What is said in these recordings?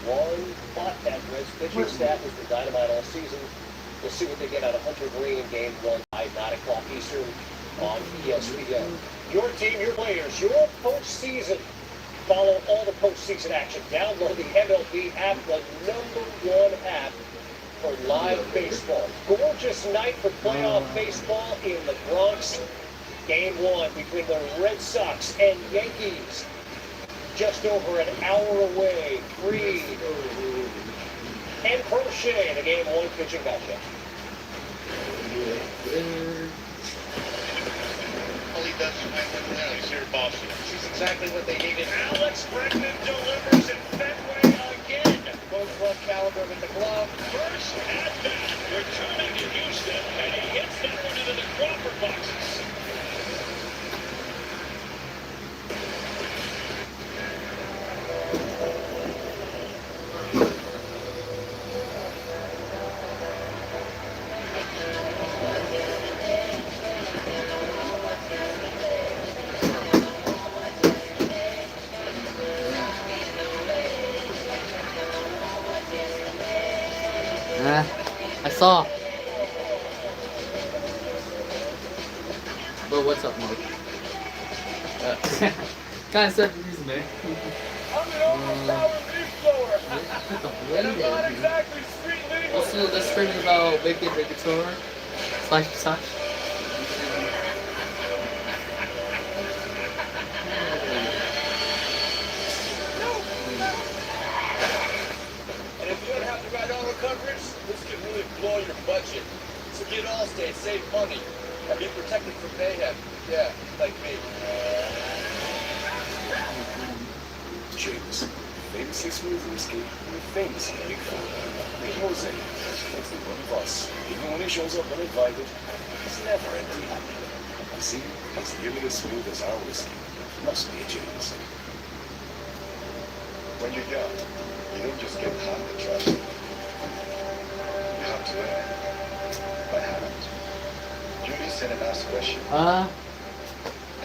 one, but that Reds pitching staff has been dynamite all season. We'll see what they get out of Hunter Green in Game 1 at 9 o'clock Eastern on ESPN. Your team, your players, your postseason. Follow all the postseason action. Download the MLB app, the #1 app for live baseball. Gorgeous night for playoff baseball in the Bronx. Game 1 between the Red Sox and Yankees. Just over an hour away. Freed and Crochet, the Game 1 pitching matchup. All he does is win when he's here in Boston. She's exactly what they needed. Alex Bregman delivers in Fenway again. Both club caliber with the glove. First at bat, returning to Houston, and he hits that one into the Crawford boxes. I saw. But what's up, Mark? Kind of stuff to use, man. Also, the stream is about Big Guitar / Touch. This can really blow your budget. So get Allstate, save money, and be protected from mayhem. Yeah, like me. James, famously smooth whiskey, and famously big fun. Like Jose, that's the one of us. Even when he shows up uninvited, he's never empty-handed. You see, he's nearly as smooth as our whiskey. Must be a James. When you're young, you don't just get hot to trust. What happened? Judy sent an ask question. I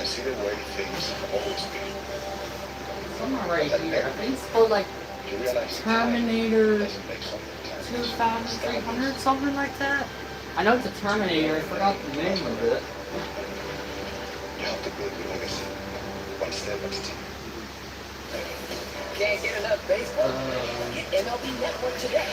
see the way things have always been. Somewhere right here. I think it's called like Terminator 2300, something like that. I know it's a Terminator. I forgot the name of it. You have to build your legacy one step at a time. Can't get enough baseball? Get MLB Network today.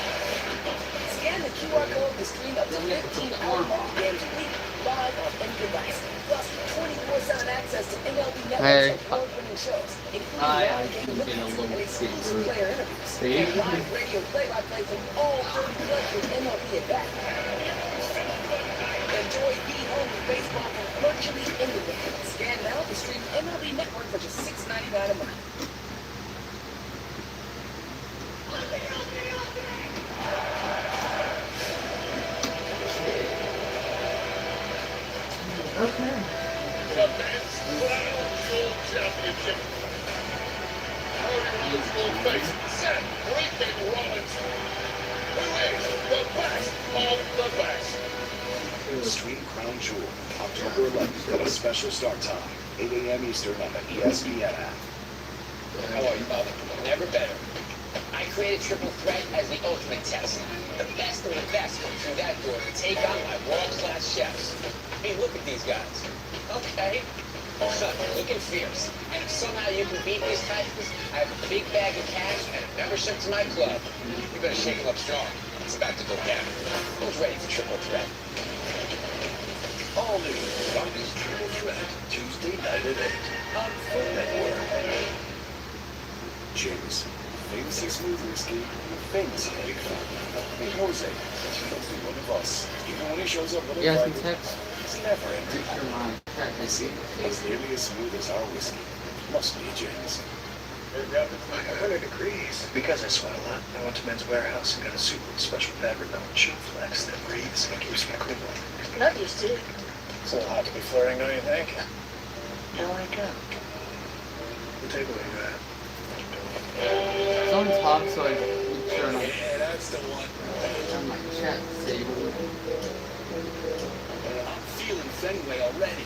Scan the QR code to stream up to 15 hour-long games a week, live on any device. Plus, 24/7 access to MLB Network's award-winning shows, including live game events and exclusive player interviews, and live radio play-by-play from all 30 clubs with MLB at bat. Enjoy being home with baseball from virtually anywhere. Scan now to stream MLB Network for just $6.99 a month. Okay. The men's Crown Jewel Championship. Rollins will face Seth Freaking Rollins, who is the best of the best. Stream Crown Jewel, October 11th at a special start time, 8 a.m. Eastern on the ESPN app. How are you, Father? Never better. I created Triple Threat as the ultimate test. The best of the best come through that door to take on my world-class chefs. Hey, look at these guys. Okay. Son, looking fierce. And if somehow you can beat these Titans, I have a big bag of cash and a membership to my club. You better shake them up strong. It's about to go down. Who's ready for Triple Threat? All new Fox Triple Threat, Tuesday night at 8 on Food Network. James, famously smooth whiskey, and famously big fun. Like Jose, that's the one of us. Even when he shows up uninvited, he's never empty. You see, he's nearly as smooth as our whiskey. Must be a James. Like 100 degrees. Because I sweat a lot, I went to Men's Warehouse and got a suit with special fabric on Sheet Flex that breathes and keeps me clean. Not used to it. It's a little hot to be flirting, don't you think? No, I don't. What table are you at? It's on top, so I make sure I'm Yeah, that's the one. on my chat table. I'm feeling Fenway already.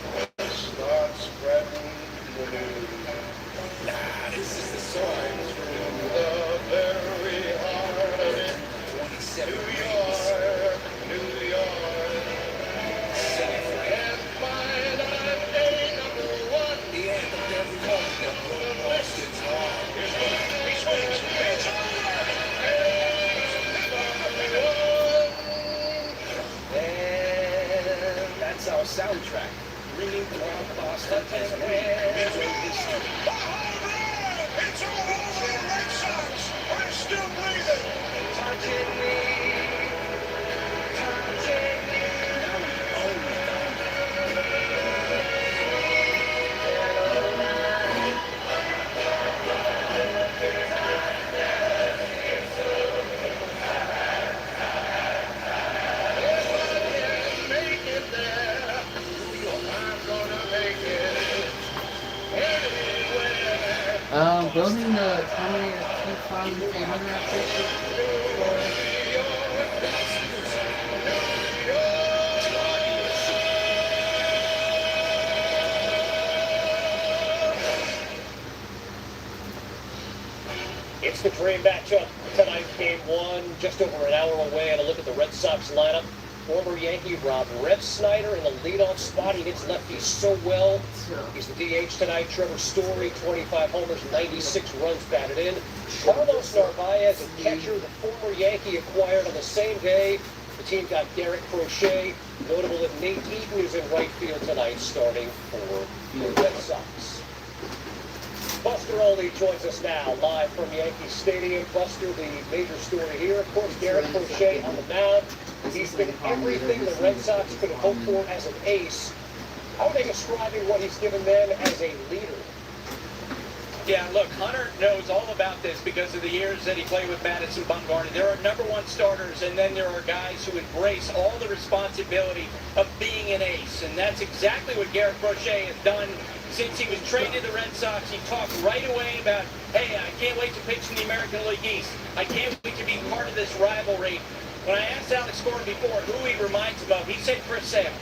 Start spreading the news. Nah, this is the sign through the very Boston has won Major League history. It's all over the Red Sox. Are still breathing. Touching me, touching me. Make it there. I'm gonna make it anywhere. Building the Terminator 2300 picture. It's the dream matchup tonight, game one, just over an hour away. And a look at the Red Sox lineup. Former Yankee Rob Refsnyder in the leadoff spot. He hits lefties so well. He's the DH tonight. Trevor Story, 25 homers, 96 runs batted in. Carlos Narvaez, a catcher, the former Yankee acquired on the same day. The team got Garrett Crochet. Notable that Nate Eaton is in right field tonight, starting for the Red Sox. Buster Olney joins us now, live from Yankee Stadium. Buster, the major story here, of course, Garrett Crochet on the mound. He's been everything the Red Sox could have hoped for as an ace. How are they describing what he's given them as a leader? Yeah, look, Hunter knows all about this because of the years that he played with Madison Bumgarner. There are number one starters, and then there are guys who embrace all the responsibility of being an ace. And that's exactly what Garrett Crochet has done since he was traded to the Red Sox. He talked right away about, hey, I can't wait to pitch in the American League East. I can't wait to be part of this rivalry. When I asked Alex Gordon before who he reminds him of, he said Chris Sale.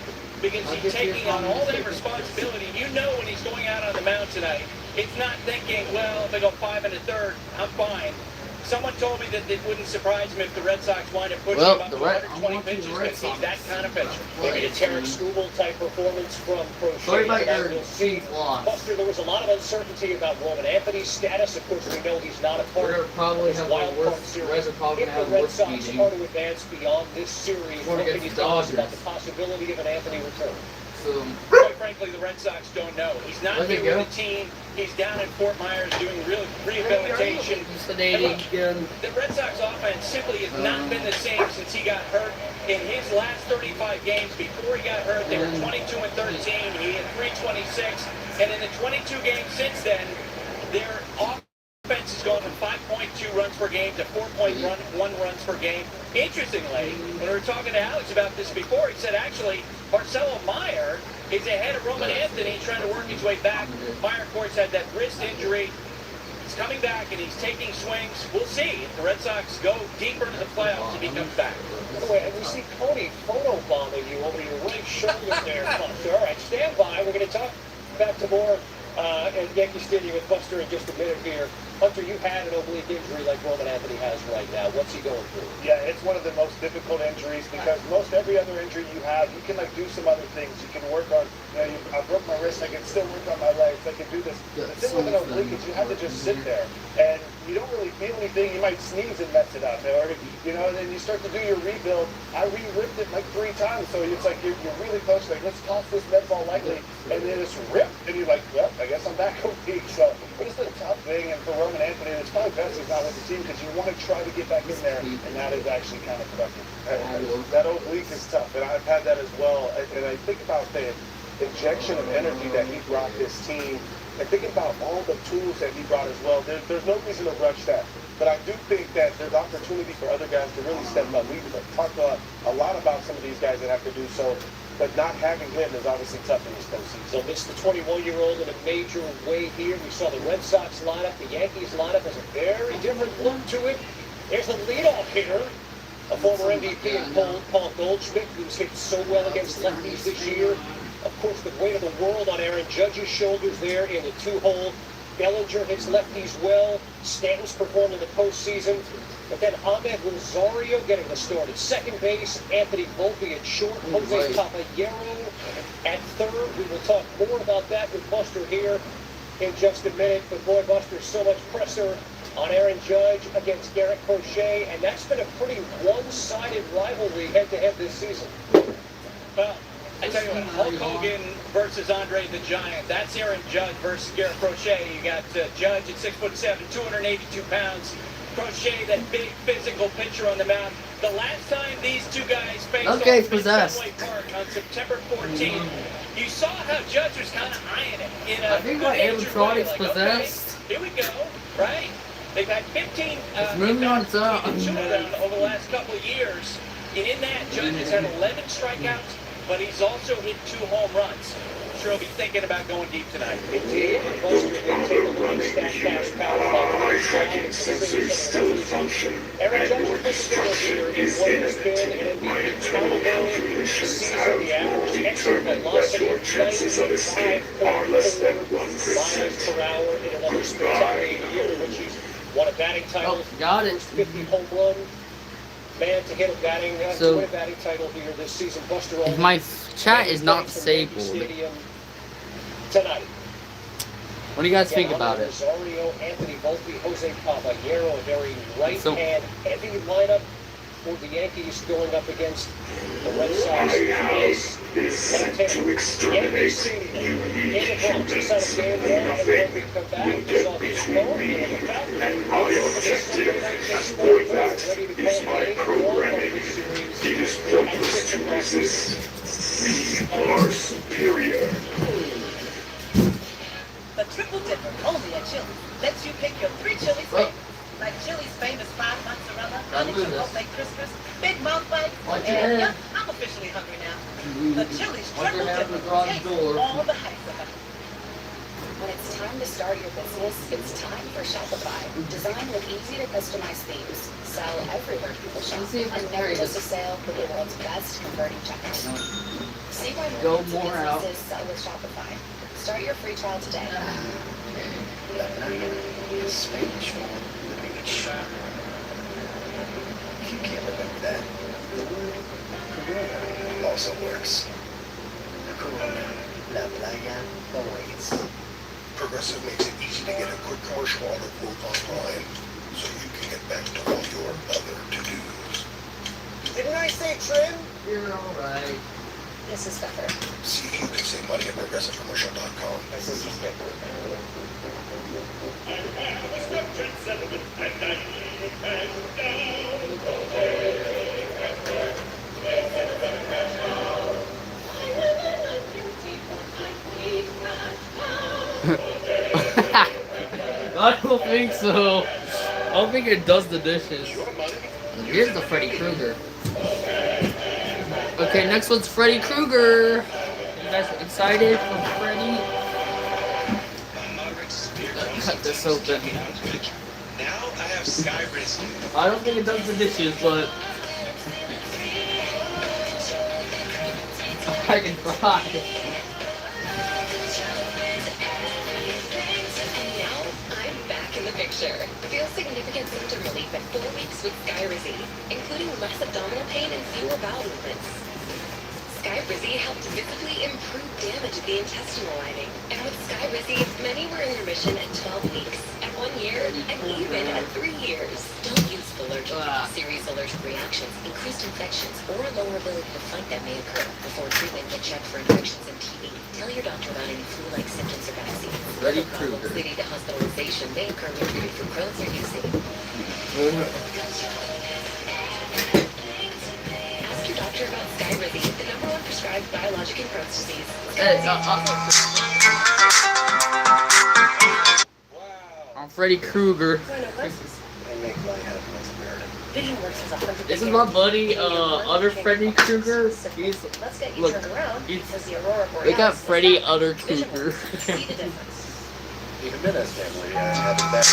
Because he's taking on all that responsibility. You know when he's going out on the mound tonight, it's not thinking, well, if I go 5 1/3, I'm fine. Someone told me that it wouldn't surprise him if the Red Sox wind up pushing him up to 120 pitches because he's that kind of pitcher. Maybe a Tarek Skubal type performance from Crochet. Sorry about tonight. your We'll see. loss. Buster, there was a lot of uncertainty about Roman Anthony's status. Of course, we know he's not a part We're gonna of probably this have wild the card worst. series. Reds are probably If gonna the have Red worst Sox beating. are to advance beyond this series, Before what we can get you the tell us about Dodgers. the possibility of an Anthony return? So, Quite frankly, the Red Sox don't know. He's not Let me here go. with the team. He's down in Fort Myers doing real rehabilitation. sedating again. The Red Sox offense simply has not been the same since he got hurt. In his last 35 games before he got hurt, they were 22 and 13. He had 326. And in the 22 games since then, their offense has gone from 5.2 runs per game to 4.1 runs per game. Interestingly, when we were talking to Alex about this before, he said actually Marcelo Meyer is ahead of Roman Anthony trying to work his way back. Meyer, of course, had that wrist injury. He's coming back and he's taking swings. We'll see if the Red Sox go deeper into the playoffs if he comes back. By the way, and we see Cody photobombing you over your right shoulder there, Buster. All right, stand by. We're going to talk back to more at Yankee Stadium with Buster in just a minute here. Hunter, you've had an oblique injury like Roman Anthony has right now. What's he going through? Yeah, it's one of the most difficult injuries because most every other injury you have, you can do some other things. You can work on, I broke my wrist, I can still work on my legs, I can do this. The thing with an oblique is you have to just sit there and you don't really feel anything. You might sneeze and mess it up, or, and then you start to do your rebuild. I re-ripped it like 3 times, so it's like you're really close, like, let's toss this med ball lightly, and then it's ripped, and you're like, well, I guess I'm back oblique. So it's a tough thing, and for Roman Anthony, it's probably best he's not with the team because you want to try to get back in there, and that is actually kind of productive. That oblique is tough, and I've had that as well. And I think about the injection of energy that he brought this team. And thinking about all the tools that he brought as well, there's no reason to rush that. But I do think that there's opportunity for other guys to really step up. We've talked a lot about some of these guys that have to do so, but not having him is obviously tough in this postseason. So this is the 21-year-old in a major way here. We saw the Red Sox lineup. The Yankees lineup has a very different look to it. There's a leadoff hitter, a former MVP in Paul Goldschmidt, who's hit so well against lefties this year. Of course, the weight of the world on Aaron Judge's shoulders there in the 2-hole. Bellinger hits lefties well. Stanton's performed in the postseason. But then Ahmed Rosario getting the start at second base. Anthony Volpe at short. Jose Caballero at third. We will talk more about that with Buster here in just a minute. But boy, Buster, so much pressure on Aaron Judge against Garrett Crochet. And that's been a pretty one-sided rivalry head-to-head this season. Well, I tell you what, Hulk Hogan versus Andre the Giant. That's Aaron Judge versus Garrett Crochet. You got Judge at 6'7", 282 pounds. Crochet, that big physical pitcher on the mound. The last time these two guys faced off in Fenway Park on September 14th, you saw how Judge was kind of eyeing it in a I think my animatronics like, possessed. Okay, here we go, right? They've had 15 moving on its own. over the last couple of years. And in that, Judge has had 11 strikeouts, but he's also hit 2 home runs. I'm sure he'll be thinking about going deep tonight. Indeed, most of them take a look at stat cash power. Eye tracking sensors still function, Aaron and your Judge destruction is imminent. My internal calculations have determined that your chances of escape are less than 1%. Miles per hour in another spectacular year in which he's won a batting title. Oh, got it. 50 home run man to hit a batting, So, to win a batting title here this season. Buster if my chat is not disabled, tonight. what do you guys think about it? Rosario, Anthony Volpe, Jose Caballero, a very right-hand heavy lineup for the Yankees going up against the Red Sox. My house is set to exterminate you. Humans, and nothing will get between me and my objective. For that is my programming. It is pointless to resist. We are superior. The Triple Dipper, only at Chili's, lets you pick your 3 Chili's favorites. Like Chili's famous 5 mozzarella, honey chipotle crispers, big mouth bites, and yeah, I'm officially hungry now. The Chili's Triple Dipper takes all the hype of it. When it's time to start your business, it's time for Shopify. Designed with easy to customize themes, sell everywhere people shop, and never just a sale, but the world's best converting checkout. See why millions of businesses sell with Shopify. Start your free trial today. Spanish for language. If you can't remember that, the word Corona also works. Corona, la playa, always. Progressive makes it easy to get a quick commercial on a quote online, so you can get back to all your other to-dos. Didn't I say trim? You're alright. This is better. See, you can save money at progressivecommercial.com. I don't think so. I don't think it does the dishes. Here's the Freddy Krueger. Okay, next one's Freddy Krueger. You guys excited for Freddy? Cut this open. Now I have Sky Risky. I don't think it does the dishes, but I can try. Picture. Feel significant symptom relief at 4 weeks with Skyrizi, including less abdominal pain and fewer bowel movements. Skyrizi helped visibly improve damage of the intestinal lining, and with Skyrizi, many were in remission at 12 weeks, at 1 year, and even at 3 years. Don't use allergic, serious allergic reactions, increased infections, or a lower ability to fight that may occur. Before treatment, get checked for infections and TB. Tell your doctor about any flu-like symptoms or vaccines. Freddy Problems Krueger. leading to hospitalization may occur when treated for Crohn's or UC. Ask your doctor about Skyrizi, the #1 prescribed biologic in Crohn's disease. I'm Freddy Krueger. This is my buddy, other Freddy Krueger. He's, look, they got Freddy other Krueger. Even Menace family having that.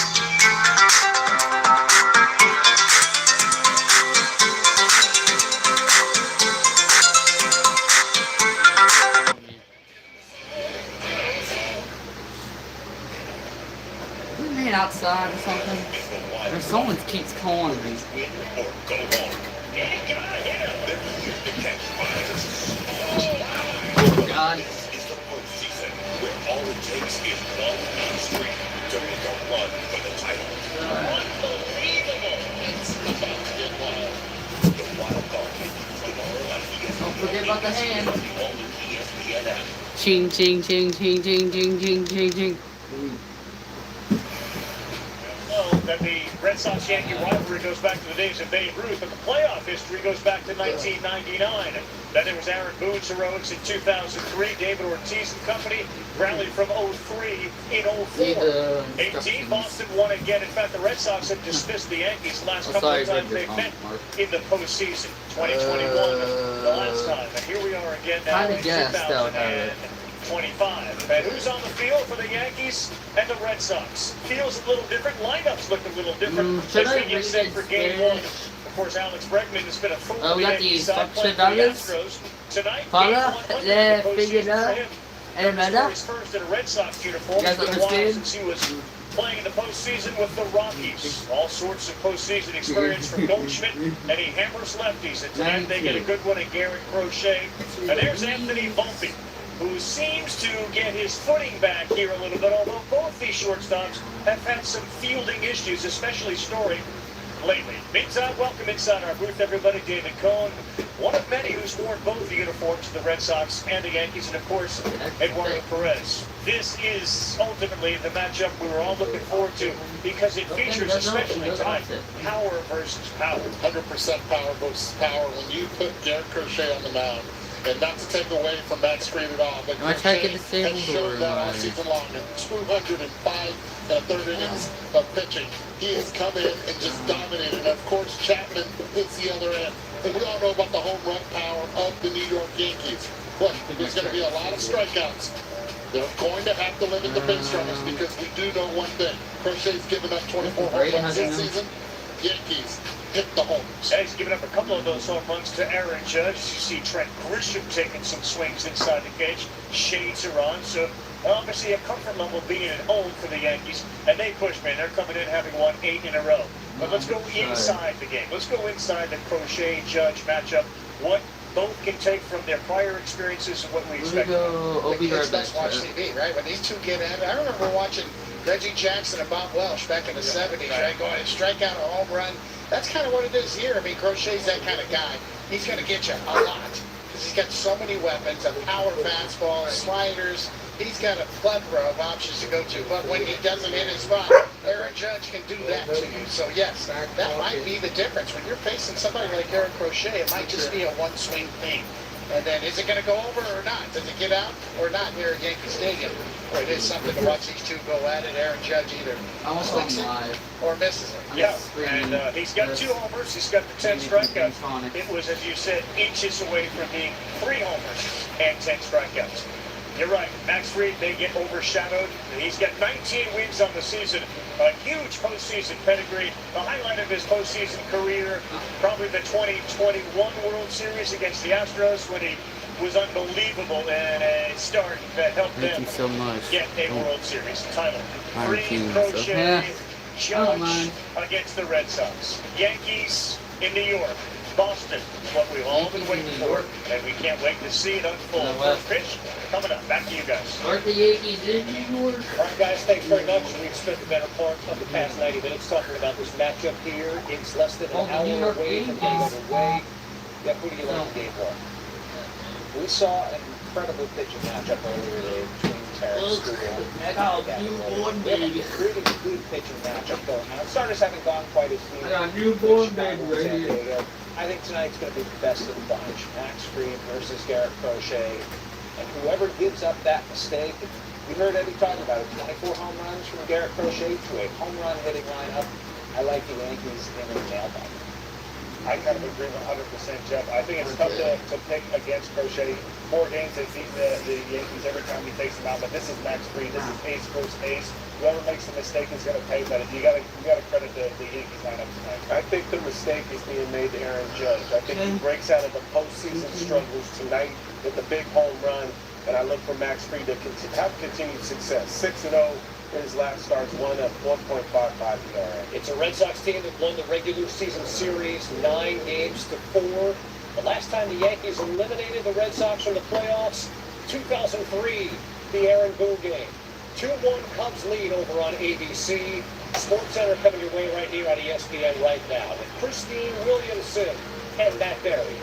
Man outside or something. Or someone keeps calling me. Oh God. Where all it takes is one streak to make a run for the title. Unbelievable! It's about to get wild. The wild card hits tomorrow on ESPN. Don't forget about the hand. The all-new And now. Ching, ching, ching, ching, ching, ching, ching, ching, ching. Well, that the Red Sox-Yankee rivalry goes back to the days of Babe Ruth, but the playoff history goes back to 1999. Then there was Aaron Boone's heroics in 2003. David Ortiz and company rallied from 03 in 04. 18, Boston won again. In fact, the Red Sox have dismissed the Yankees the last couple of times they've met in the postseason. 2021, the last time. And here we are again now in 2025. And who's on the field for the Yankees and the Red Sox? Feels a little different. Lineups look a little different as we get set for game one. Of course, Alex Bregman has been a full Yankee side playing for the Astros. Tonight, game 100 in the postseason for him. His first in a Red Sox uniform. It's been a while since he was playing in the postseason with the Rockies. All sorts of postseason experience from Goldschmidt, and he hammers lefties. And tonight they get a good one at Garrett Crochet. And there's Anthony Volpe, who seems to get his footing back here a little bit, although both these shortstops have had some fielding issues, especially Story, lately. Welcome inside our booth, everybody. David Cohn, one of many who's worn both the uniforms of the Red Sox and the Yankees, and of course, Eduardo Perez. This is ultimately the matchup we were all looking forward to because it features, especially tonight, power versus power. 100% power versus power. When you put Garrett Crochet on the mound, and not to take away from Max Fried at all, but Crochet has showed that all season long. In 205 third innings of pitching, he has come in and just dominated. And of course, Chapman hits the other end. And we all know about the home run power of the New York Yankees. But there's going to be a lot of strikeouts. They're going to have to limit the base runners because we do know one thing. Crochet's given up 24 home runs this season. Yankees hit the homers. And he's given up a couple of those home runs to Aaron Judge. You see Trent Grisham taking some swings inside the cage. Shades are on, so obviously a comfort level being at home for the Yankees. And they push, man. They're coming in having won 8 in a row. But let's go inside the game. Let's go inside the Crochet-Judge matchup. What both can take from their prior experiences and what we expect. The kids must watch TV, right? When these two get at it, I remember watching Reggie Jackson and Bob Welsh back in the 70s, right? Going and strike out a home run. That's kind of what it is here. I mean, Crochet's that kind of guy. He's going to get you a lot because he's got so many weapons, a power fastball, sliders. He's got a plethora of options to go to. But when he doesn't hit his spot, Aaron Judge can do that to you. So, yes, that might be the difference. When you're facing somebody like Aaron Crochet, it might just be a one-swing thing. And then is it going to go over or not? Does it get out or not here at Yankee Stadium? Or it is something to watch these two go at it. Aaron Judge either sticks it or misses it. Yeah, and he's got 2 homers. He's got the 10 strikeouts. It was, as you said, inches away from being 3 homers and 10 strikeouts. You're right. Max Fried may get overshadowed. He's got 19 wins on the season. A huge postseason pedigree. The highlight of his postseason career, probably the 2021 World Series against the Astros when he was unbelievable and a start that helped them get a World Series title. Fried, Crochet, Judge against the Red Sox. Yankees in New York. Boston, what we've all been waiting for, and we can't wait to see it unfold. First pitch coming up. Back to you guys. Aren't the Yankees in New York? All right, guys, thanks very much. We've spent the better part of the past 90 minutes talking about this matchup here. It's less than an hour away from getting underway. Yeah, who do you like in game 1? We saw an incredible pitching matchup earlier today between Terrence School and newborn baby. Really good pitching matchup going on. Starters haven't gone quite as deep. I got a newborn baby right here. I think tonight's going to be the best of the bunch. Max Fried versus Garrett Crochet. And whoever gives up that mistake, you heard Eddie talking about it, 24 home runs from Garrett Crochet to a home run hitting lineup. I like the Yankees in the mailbag. I kind of agree 100%, Jeff. I think it's tough to pick against Crochet. 4 games they've beaten the Yankees every time we face them out, but this is Max Fried. This is ace versus ace. Whoever makes a mistake is going to pay, but you got to credit the Yankees lineup tonight. I think the mistake is being made to Aaron Judge. I think he breaks out of the postseason struggles tonight with the big home run, and I look for Max Fried to have continued success. 6-0 in his last starts, 1.55 ERA. It's a Red Sox team that won the regular season series 9 games to 4. The last time the Yankees eliminated the Red Sox from the playoffs, 2003, the Aaron Boone game. 2-1 Cubs lead over on ABC. SportsCenter coming your way right here on ESPN right now with Christine Williamson and Matt Berry.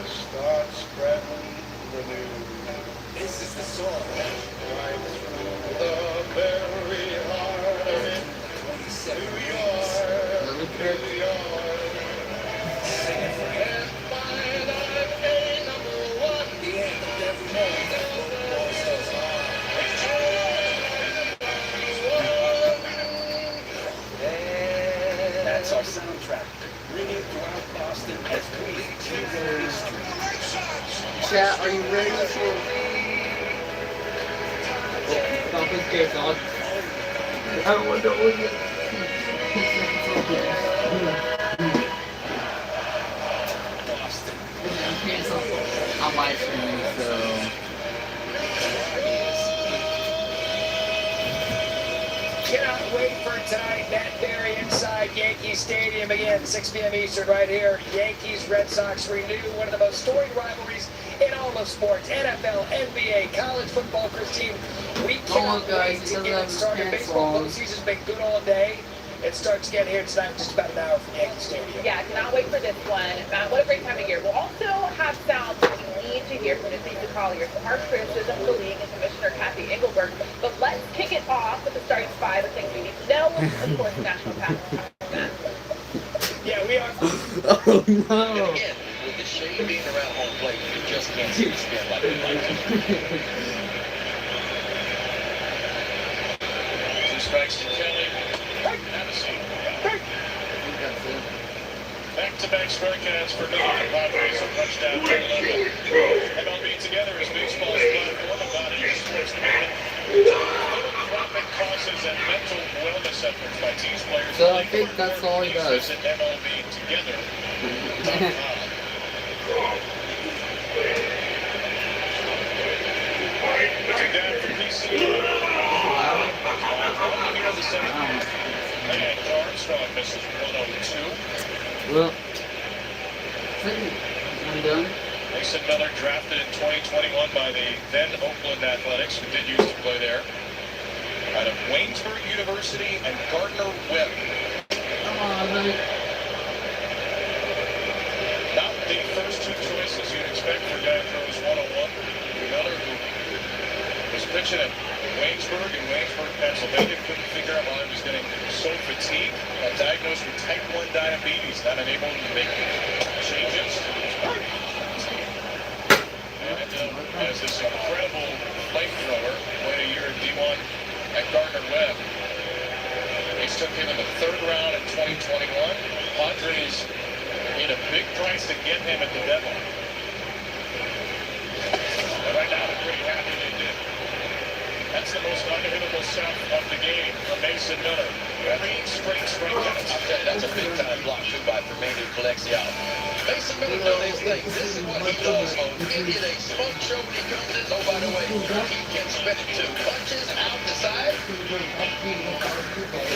Start spreading the news. This is the song. Right through the very heart of it. New York, New York. Sing it for him. And find out a #1. The anthem every morning that football says That's our soundtrack, ringing throughout Boston as we take over the street. Chat, are you ready for... Stop his case on. I don't want to know yet. I'm live streaming, so... Cannot wait for tonight. Matt Berry inside Yankee Stadium again, 6 p.m. Eastern right here. Yankees, Red Sox renew one of the most storied rivalries in all of sports. NFL, NBA, college football, Christine. We cannot wait to get it started. Baseball postseason's been good all day. It starts again here tonight in just about an hour from Yankee Stadium. Yeah, cannot wait for this one. What a great time of year. We'll also have sounds that you need to hear from the season Colliers, some harsh criticism of the league and Commissioner Kathy Engelberg. But let's kick it off with the starting five of things we need to know. Of course, national pass. Yeah, we are. Oh no! And again, with the shade being around home plate, you just can't see the spin like we like to. 2 strikes to Kelly. Have a seat. Back-to-back strikeouts for Miller. Padres a touchdown to 11. MLB together as baseball's platform about it is sports commitment. Philanthropic causes and mental wellness efforts by teams, players. So I think that's all he does. Visit MLBtogether.com. Looking down for PC. And Armstrong misses 102. Well, I'm done. Mason Miller drafted in 2021 by the then Oakland Athletics, who did used to play there. Out of Waynesburg University and Gardner-Webb. Come on, buddy. Not the first 2 choices you'd expect for a guy who throws 101. Miller, who was pitching at Waynesburg in Waynesburg, Pennsylvania, couldn't figure out why he was getting so fatigued. Diagnosed with type 1 diabetes, not unable to make changes. And as this incredible flamethrower, played a year at D1 at Gardner-Webb. They took him in the 3rd round in 2021. Padres paid a big price to get him at the deadline. And right now, they're pretty happy they did. That's the most unhittable stuff of the game from Mason Miller. 3 straight strikeouts. I'll tell you, that's a big-time block, too, by Fernando Colexial. Mason Miller knows these things. This is what he does. It is a smoke show when he comes in. Oh, by the way, he can spin it too. Punches out the side.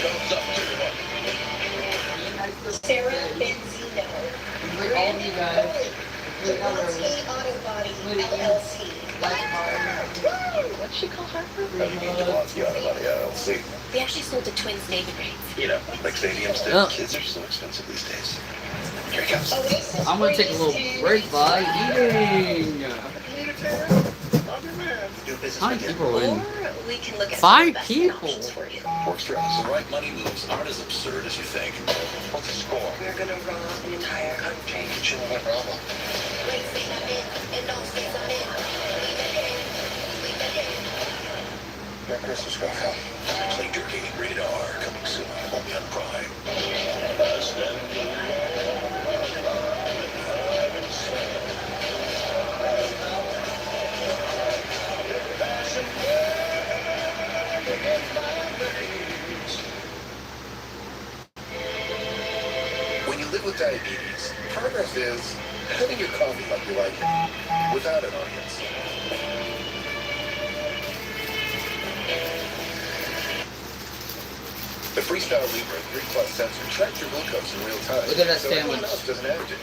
Goes up 2-1. Sarah Benzino. All you guys. Monty Auto Body LLC. What'd she call Harper? Monty Auto Body LLC. They actually sold the Twins naming rights. You know, like stadiums do. Oh. Kids are so expensive these days. Here he comes. I'm gonna take a little break by eating. How many people are in? Or we can look at 5 some people. options for you. Works for us. The right money moves aren't as absurd as you think. What's the score? We're gonna rob an entire country. No problem. Merry Christmas, welcome. Play Jerky, rated R, coming soon. Only on Prime. When you live with diabetes, progress is having your coffee like you like it, without an audience. The Freestyle Libre 3 Plus sensor tracks your glucose in real time. Look at that so sandwich. everyone else doesn't have to.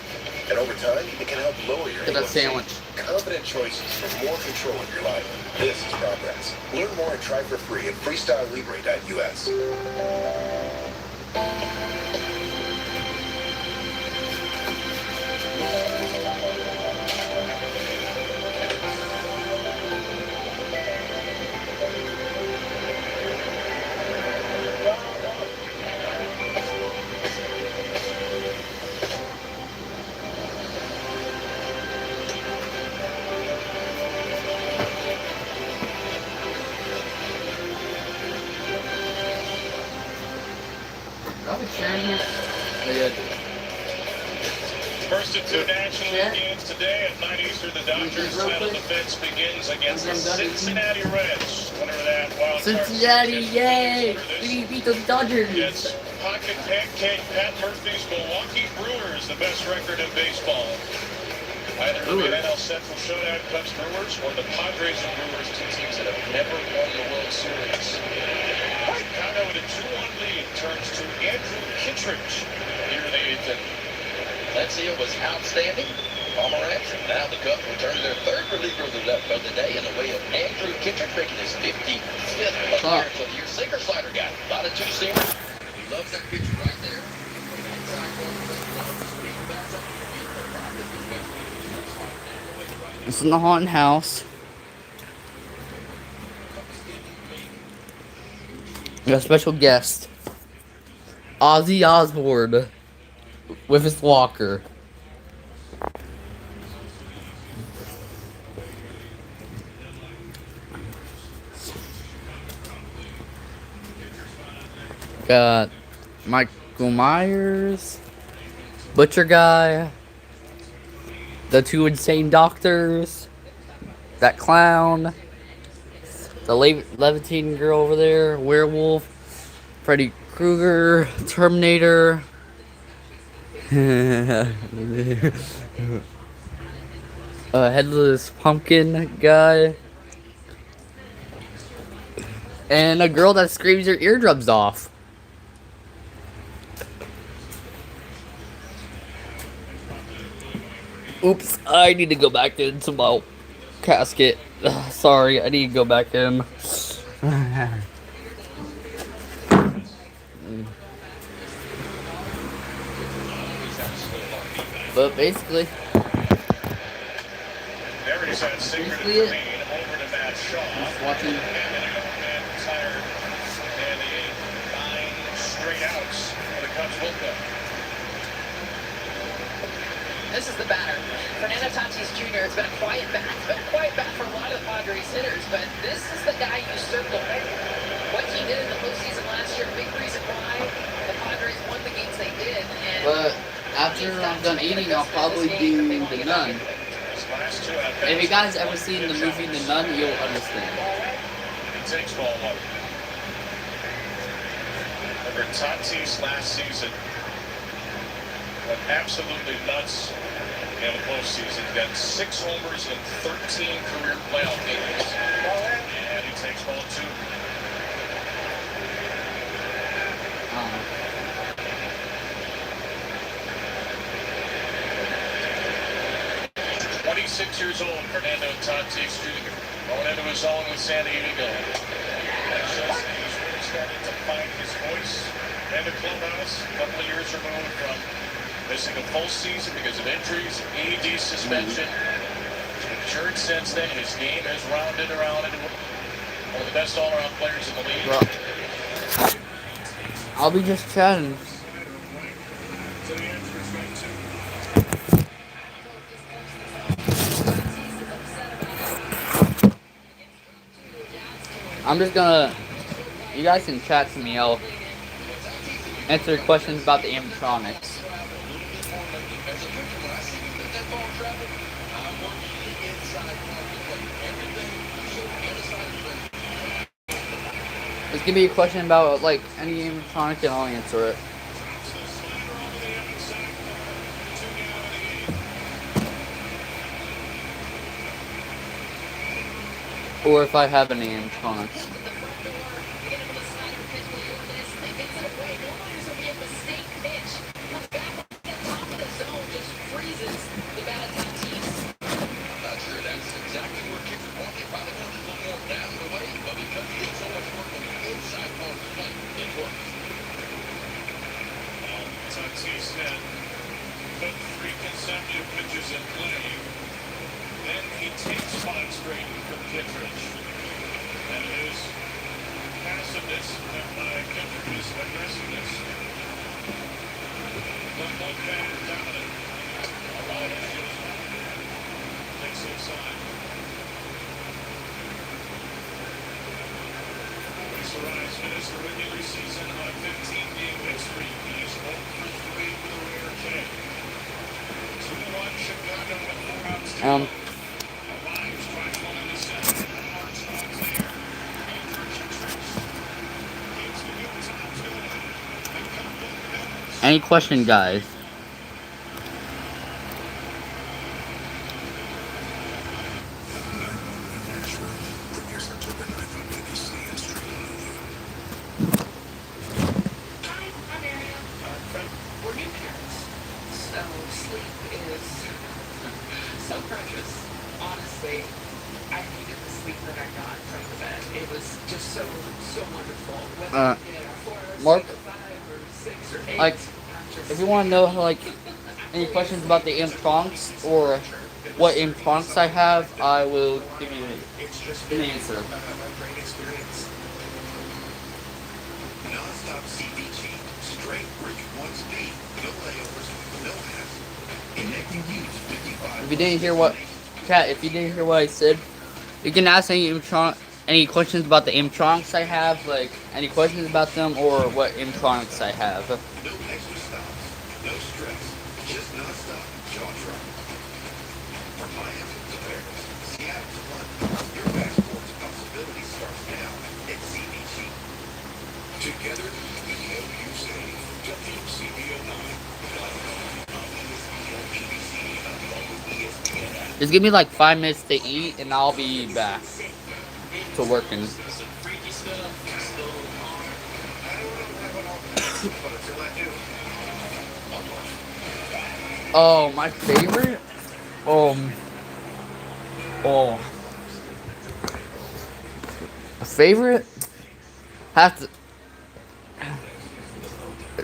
And over time, it can help lower your Look at that A1C. sandwich. Confident choices for more control of your life. This is progress. Learn more and try for free at freestylelibre.us. I've been sharing this. First of two national games today at 9 Eastern. The Dodgers' title defense begins against the Cincinnati Reds. Winner of that wild card. Cincinnati, yay! We beat the Dodgers. It's Pocket Pancake Pat Murphy's Milwaukee Brewers, the best record in baseball. Either the NL Central Showdown Cubs Brewers or the Padres and Brewers, two teams that have never won the World Series. Chicago with a 2-1 lead turns to Andrew Kittredge here in the 8th inning. That seal was outstanding. Pomeranz, and now the Cubs will turn to their third reliever of the day in the way of Andrew Kittredge, making his 55th appearance of the year. Sinker slider guy, a lot of two-seamers. He loves that pitch right there. It's in the haunted house. We got a special guest, Ozzy Osbourne, with his walker. Got Michael Myers, Butcher Guy, the two insane doctors, that clown, the levitating girl over there, werewolf, Freddy Krueger, Terminator, headless pumpkin guy, and a girl that screams her eardrums off. Oops, I need to go back into my casket. Sorry, I need to go back in. But basically, There is that secret lead over to Matt Shaw. Watching. And tired. And the 9 straight outs for the Cubs bullpen. This is the batter. Fernando Tatis Jr. It's been a quiet bat. It's been a quiet bat for a lot of the Padres hitters, but this is the guy you circle. What he did in the postseason last year, big reason why the Padres won the games they did. And but after I'm done eating, I'll probably do The Nun. If you guys ever seen the movie The Nun, you'll understand. He takes ball 1. Remember Tatis last season went absolutely nuts in the postseason. He got 6 homers in 13 career playoff games. And he takes ball 2. 26 years old, Fernando Tatis Jr. Going into his own with San Diego. That shows that he's really starting to find his voice in the clubhouse. A couple of years removed from missing a full season because of injuries, ED suspension. Matured since then. His game has rounded around into one of the best all-around players in the league. Well, I'll be just chatting. I'm just gonna, you guys can chat to me, I'll answer questions about the animatronics. Just give me a question about, like, any animatronic and I'll answer it. Or if I have any animatronics. Tatis had put 3 consecutive pitches in play. Then he takes 5 straight from Kittredge. And it is passiveness met by Kittredge's aggressiveness. The bullpen dominant. Takes inside. Rays finished the regular season on a 15-game win streak. Any question, guys? We're new parents, so sleep is so precious. Honestly, I needed the sleep that I got from the bed. It was just so wonderful. Whether you get 4 hours, Mark, 5 or 6 or 8. like, if you want to know, like, any questions about the animatronics or what animatronics I have, I will give you an answer. Non-stop CBG, straight where you want to be. No layovers, no hassle. Connecting you to 55. If you didn't hear what, chat, if you didn't hear what I said, you can ask any questions about the animatronics I have, like any questions about them or what animatronics I have. No extra stops, no stress, just non-stop jaw dropping. From Miami to Paris, Seattle to London, your passport to possibility starts now at CBG. Together, we help you save. Just give me like 5 minutes to eat and I'll be back to working. Oh, my favorite? Favorite? Have to.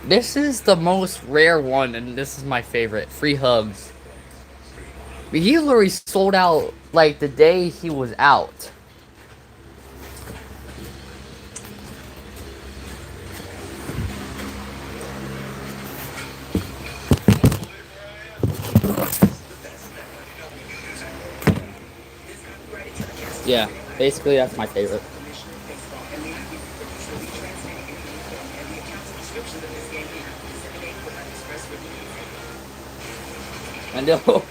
This is the most rare one, and this is my favorite. Free hugs. He literally sold out like the day he was out. Yeah, basically that's my favorite. I know.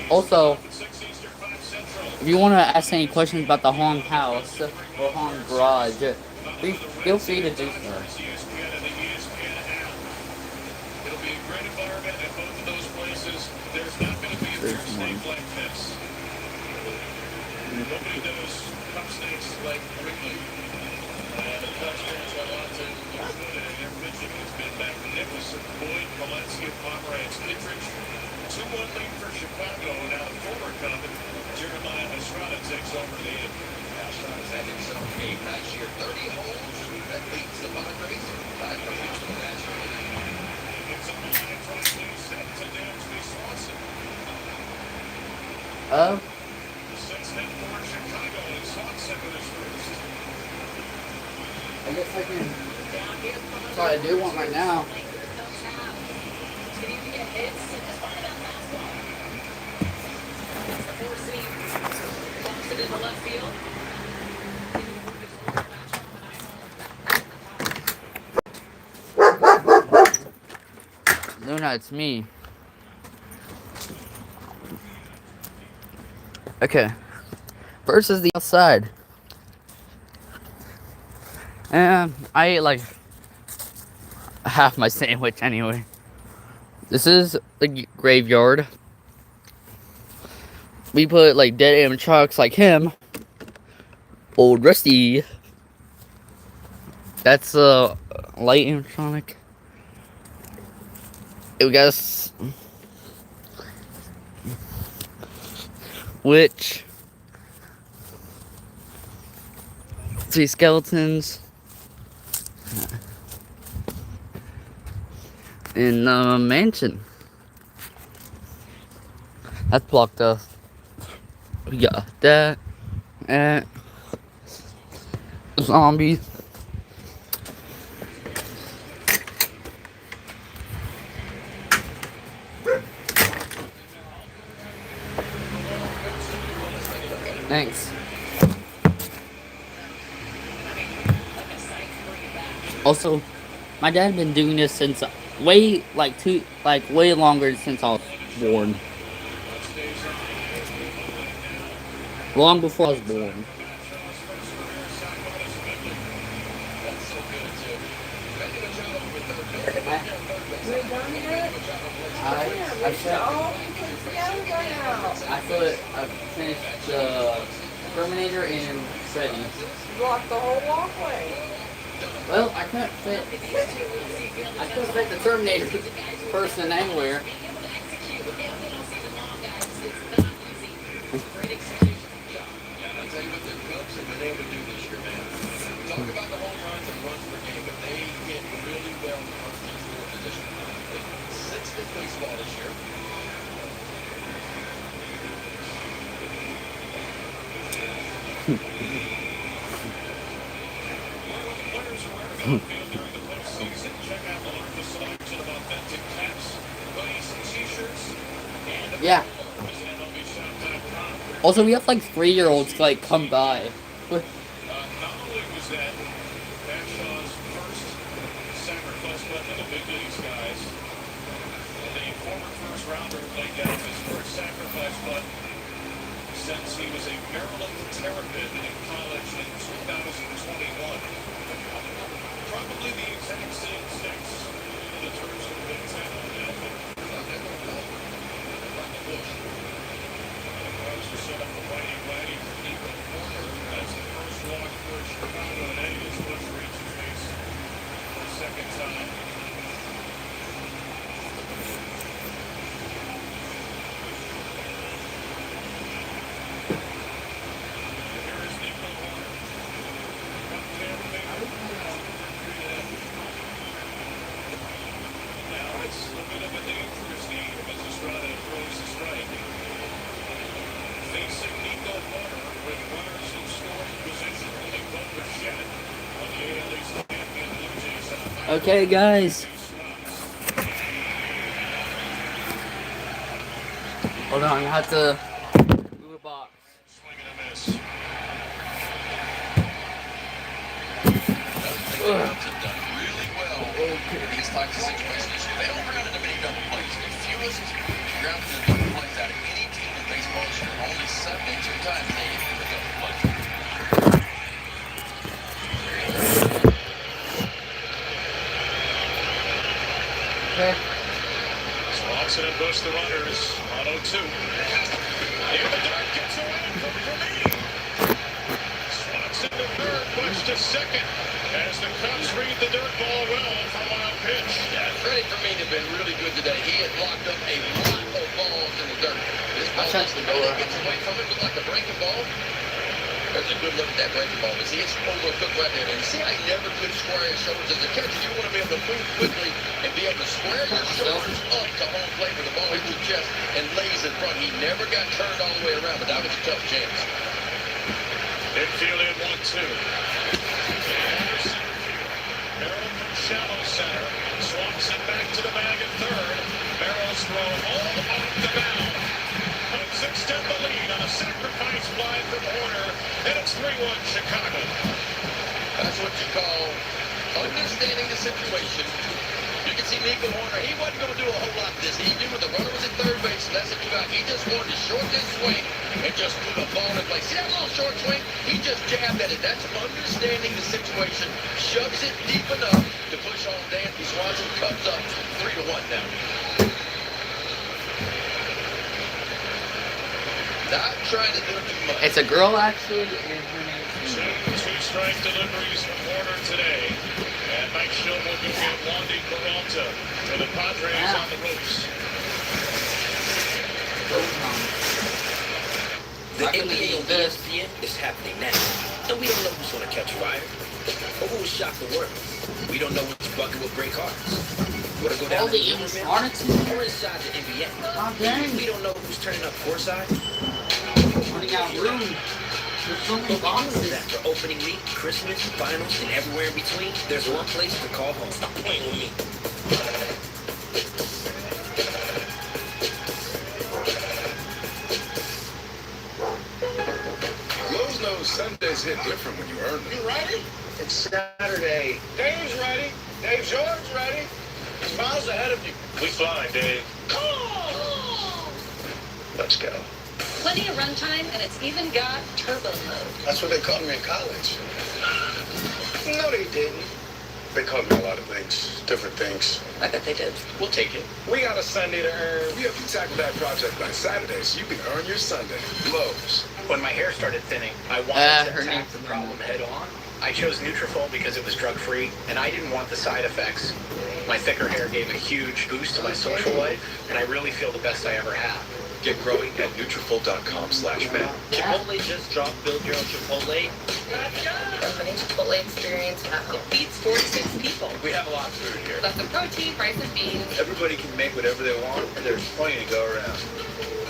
Also, if you want to ask any questions about the haunted house or haunted garage, feel free to do so. It'll be a great environment at both of those places. There's not going to be a beer snake like this. Nobody knows cup snakes like Wrigley. And the Cubs fans went on to include it in their pitching. It's been magnificent. Boyd, Valencia, Pomeranz, Kittredge. 2-1 lead for Chicago. Now the former Cub, Jeremiah Estrada takes over the end. Estrada's had himself a nice year. 30 holes. That leads the Padres. 5 for the Nationals. I guess I can. Sorry, I do one right now. Luna, it's me. Okay. First is the outside. And I ate like half my sandwich anyway. This is the graveyard. We put like dead animatronics like him. Old Rusty. That's a light animatronic. We got which 3 skeletons in the mansion. That's blocked off. We got that and zombies. Thanks. Also, my dad been doing this since way way longer since I was born. Long before I was born. I thought I finished Terminator and Freddy. Block the whole walkway. Well, I couldn't fit the Terminator person anywhere. Talk about the home runs and runs per game, but they hit really well in the first two scoring position. They sixth in baseball this year. Yeah. Also, we have like 3-year-olds like come by. Not only was that Bashaw's first sacrifice bunt in the big leagues, guys, and the former first rounder laid down his first sacrifice bunt since he was a Maryland Terrapin in college in 2021. Probably the exact same six in the terms of the talent now, but set up the righty for Nico Warner. That's the first walk for Chicago, and Eddie is supposed to reach his base for the second time. Here is Nico Warner. Now it's a bit of a dangerous game as Estrada throws the strike. Facing Nico Warner with runners in scoring position, only one was shed on the AL East champion Blue Jays side. Okay, guys. Hold on, I have to move a box. Swing and a miss. Have done really well in these types of situations. They don't ground into many double plays. The fewest ground into double plays out of any team in baseball this year. Only 72 times they hit the double play. Okay. Swanson and Bush, the runners, on 0-2. In the dark, gets away from Vermeer. Swanson to third, Bush to second. As the Cubs read the dirt ball well from wild pitch. Yeah, Freddie Vermeer has been really good today. He had locked up a lot of balls in the dirt. This ball gets away from it, looked like a breaking ball. There's a good look at that breaking ball. But see, it's overcooked right there. And see, I never could square his shoulders as a catcher. You want to be able to move quickly and be able to square your shoulders up to home plate when the ball hits your chest and lays in front. He never got turned all the way around, but that was a tough chance. Infield in 1-2. Merrill from shallow center. Swanson back to the bag at third. Merrill's throw all off the mound. Cubs extend the lead on a sacrifice fly from Horner, and it's 3-1 Chicago. That's what you call understanding the situation. You can see Nico Horner, he wasn't going to do a whole lot of this. He knew when the runner was at third base, that's it, he just wanted to short this swing and just put a ball in play. See that little short swing? He just jabbed at it. That's understanding the situation. Shoves it deep enough to push on Dansby Swanson. Cubs up 3-1 now. Not trying to do too much. It's a girl, actually. Two strike deliveries from Horner today. And Mike Schill will go get Wandy Peralta for the Padres on the ropes. The NBA on ESPN is happening now. And we don't know who's going to catch fire or who will shock the world. We don't know which bucket will break hearts. Will it go down all the animatronics or inside the NBA? Oh, dang. We don't know who's turning up courtside. Running out of room. There's so many boxes. After opening week, Christmas, finals, and everywhere in between, there's one place to call home. Stop playing with me. Lowe's knows Sundays hit different when you earn them. You ready? It's Saturday. Dave's ready. Dave George ready. Miles ahead of you. We fly, Dave. Let's go. Plenty of runtime, and it's even got turbo mode. That's what they called me in college. No, they didn't. They called me a lot of things, different things. I bet they did. We'll take it. We got a Sunday to earn. We have you tackle that project by Saturday so you can earn your Sunday. Blows. When my hair started thinning, I wanted to attack the problem head on. I chose Nutrafol because it was drug-free, and I didn't want the side effects. My thicker hair gave a huge boost to my social life, and I really feel the best I ever have. Get growing at Nutrafol.com/man. Chipotle just dropped Build Your Own Chipotle. Company Chipotle experience now. Feeds 4 to 6 people. We have a lot of food here. Plus the protein, rice and beans. Everybody can make whatever they want, and there's plenty to go around.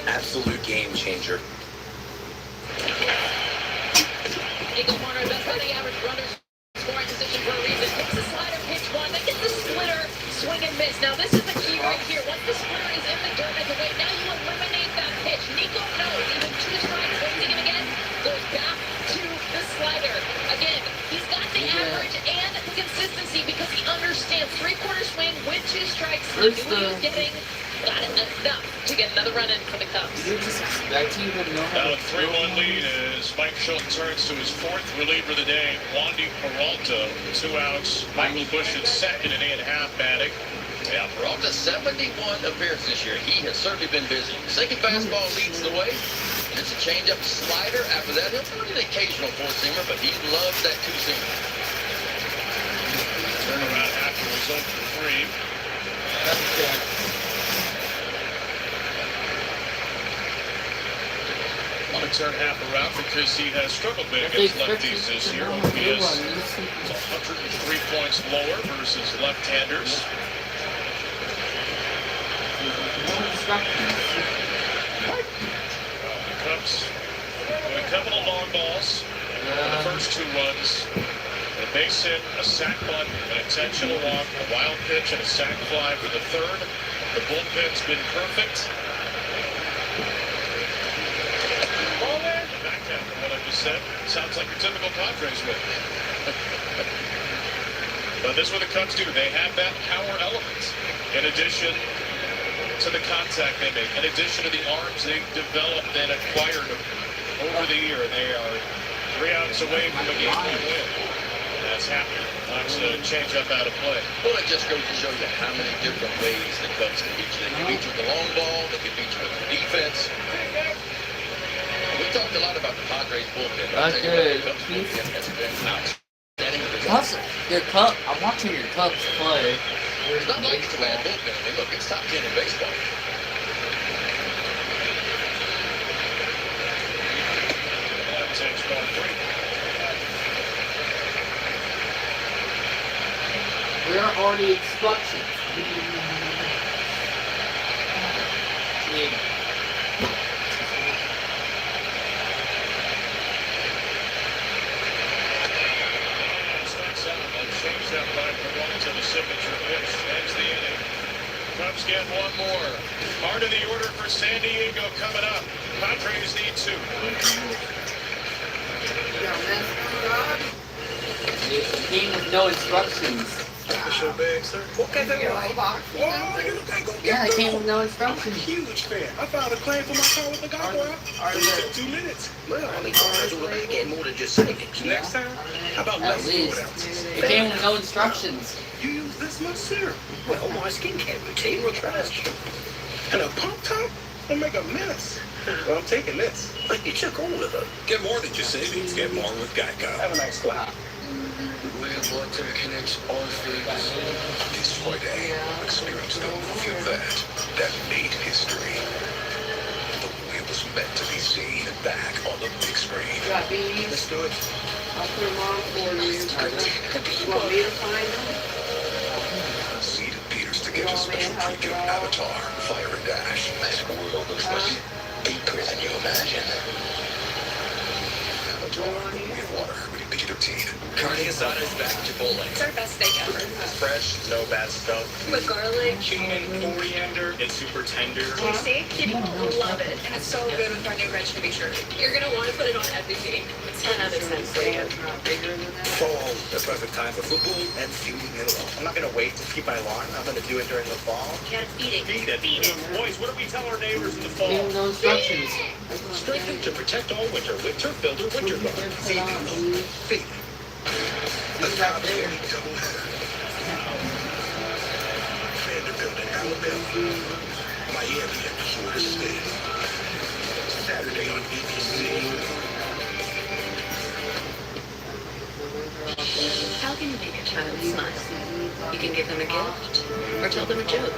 Absolute game changer. Eagle Warner does how the average runner's scoring position for a reason. Takes the slider, pitch one, then gets the splitter, swing and miss. Now this is the key right here. Once the splitter is in the dirt at the way, now you eliminate that pitch. Nico knows even 2 strikes, raising it again, goes back to the slider. Again, he's got the average and the consistency because he understands 3/4 swing with 2 strikes. He knew what he was getting. Got it enough to get another run in for the Cubs. Now a 3-1 lead as Mike Schultz turns to his 4th reliever of the day, Wandy Peralta. 2 outs. Michael Bush at second and 8.5 batting. Yeah, Peralta's 71 appearances this year. He has certainly been busy. Second fastball leads the way. It's a changeup slider. After that, he'll throw an occasional 4-seamer, but he loves that 2-seamer. Turnaround after was 0 for 3. Want to turn half around because he has struggled bit against lefties this year. He is 103 points lower versus left-handers. Cubs with a couple of long balls for the first 2 runs. A base hit, a sac bunt, an intentional walk, a wild pitch, and a sac fly for the 3rd. The bullpen's been perfect. What I just said sounds like your typical Padres win. But this is what the Cubs do. They have that power element. In addition to the contact they make, in addition to the arms they've developed and acquired over the year, they are 3 outs away from a game-winning win. And that's happening. Knocks a change-up out of play. Well, it just goes to show you how many different ways the Cubs can beat you. They can beat you with the long ball. They can beat you with the defense. We talked a lot about the Padres bullpen. I'm watching your Cubs play. It's not like it's a bad bullpen. I mean, look, it's top 10 in baseball. Takes ball 3. We are already instructions. Changed up by Peralta to the signature pitch. Ends the inning. Cubs get 1 more. Part of the order for San Diego coming up. Padres need 2. Game with no instructions. Official bag, sir. Okay, then. Yeah, it came with no instructions. Huge fan. I filed a claim for my car with the guy. It took 2 minutes. Well, I mean, I get more than just savings. Next time, how about less fluid ounces? It came with no instructions. You use this much serum? Well, my skincare routine requires And a pump top will make a mess. Well, I'm taking this. But you took all of them. Get more than just savings. Get more with Geico. Have a nice day. Where water connects all things. This Friday, experience the movie of that made history. The movie was meant to be seen back on the big screen. Let's do it. I'll put them on for you. You want me to find them? Seed and Peters to get a special preview of Avatar, Fire and Dash. This world looks much deeper than you imagine. Avatar, with water, rated PG-13. Carne asada is back at Chipotle. It's our best steak ever. It's fresh, no bad stuff. With garlic. Cumin, coriander, it's super tender. Tasty. You'd love it. And it's so good with our new register. You're going to want to put it on everything. It's 10 out of 10 for you. Fall the perfect time for football and feeding it along. I'm not going to wait to feed my lawn. I'm going to do it during the fall. Can't feed it. Feed it. Feed it. Boys, what do we tell our neighbors in the fall? Give them no instructions. Strengthen to protect all winter. Winter Builder Winter Guard. Feed it. Feed it. The top 20 doubleheader. Vanderbilt and Alabama. Miami and Florida State. Saturday on ABC. How can you make a child smile? You can give them a gift or tell them a joke.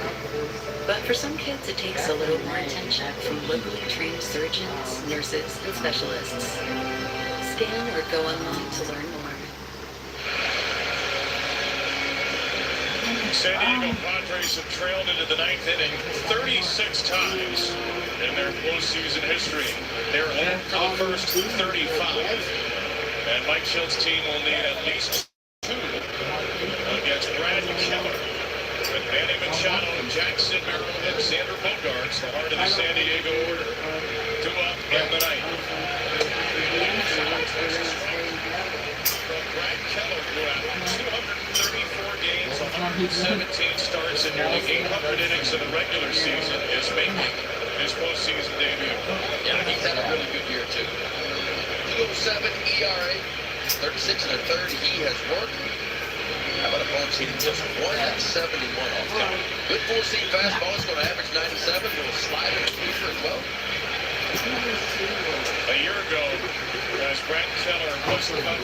But for some kids, it takes a little more attention from locally trained surgeons, nurses, and specialists. Scan or go online to learn more. San Diego Padres have trailed into the ninth inning 36 times in their postseason history. They're home for the first 35. And Mike Schildt's team will need at least 2 against Brad Keller. With Manny Machado, Jackson Merrill, and Xander Bogaerts, the heart of the San Diego order, 2 up in the ninth. Brad Keller, who had 234 games, 117 starts, and nearly 800 innings in the regular season, is making his postseason debut. Yeah, he's had a really good year, too. 2.07 ERA, 36 and a third. He has worked. How about opponents hitting just 171 off count? Good four-seam fastball. It's going to average 97. Little slider and sweeper as well. A year ago, as Brad Keller was cut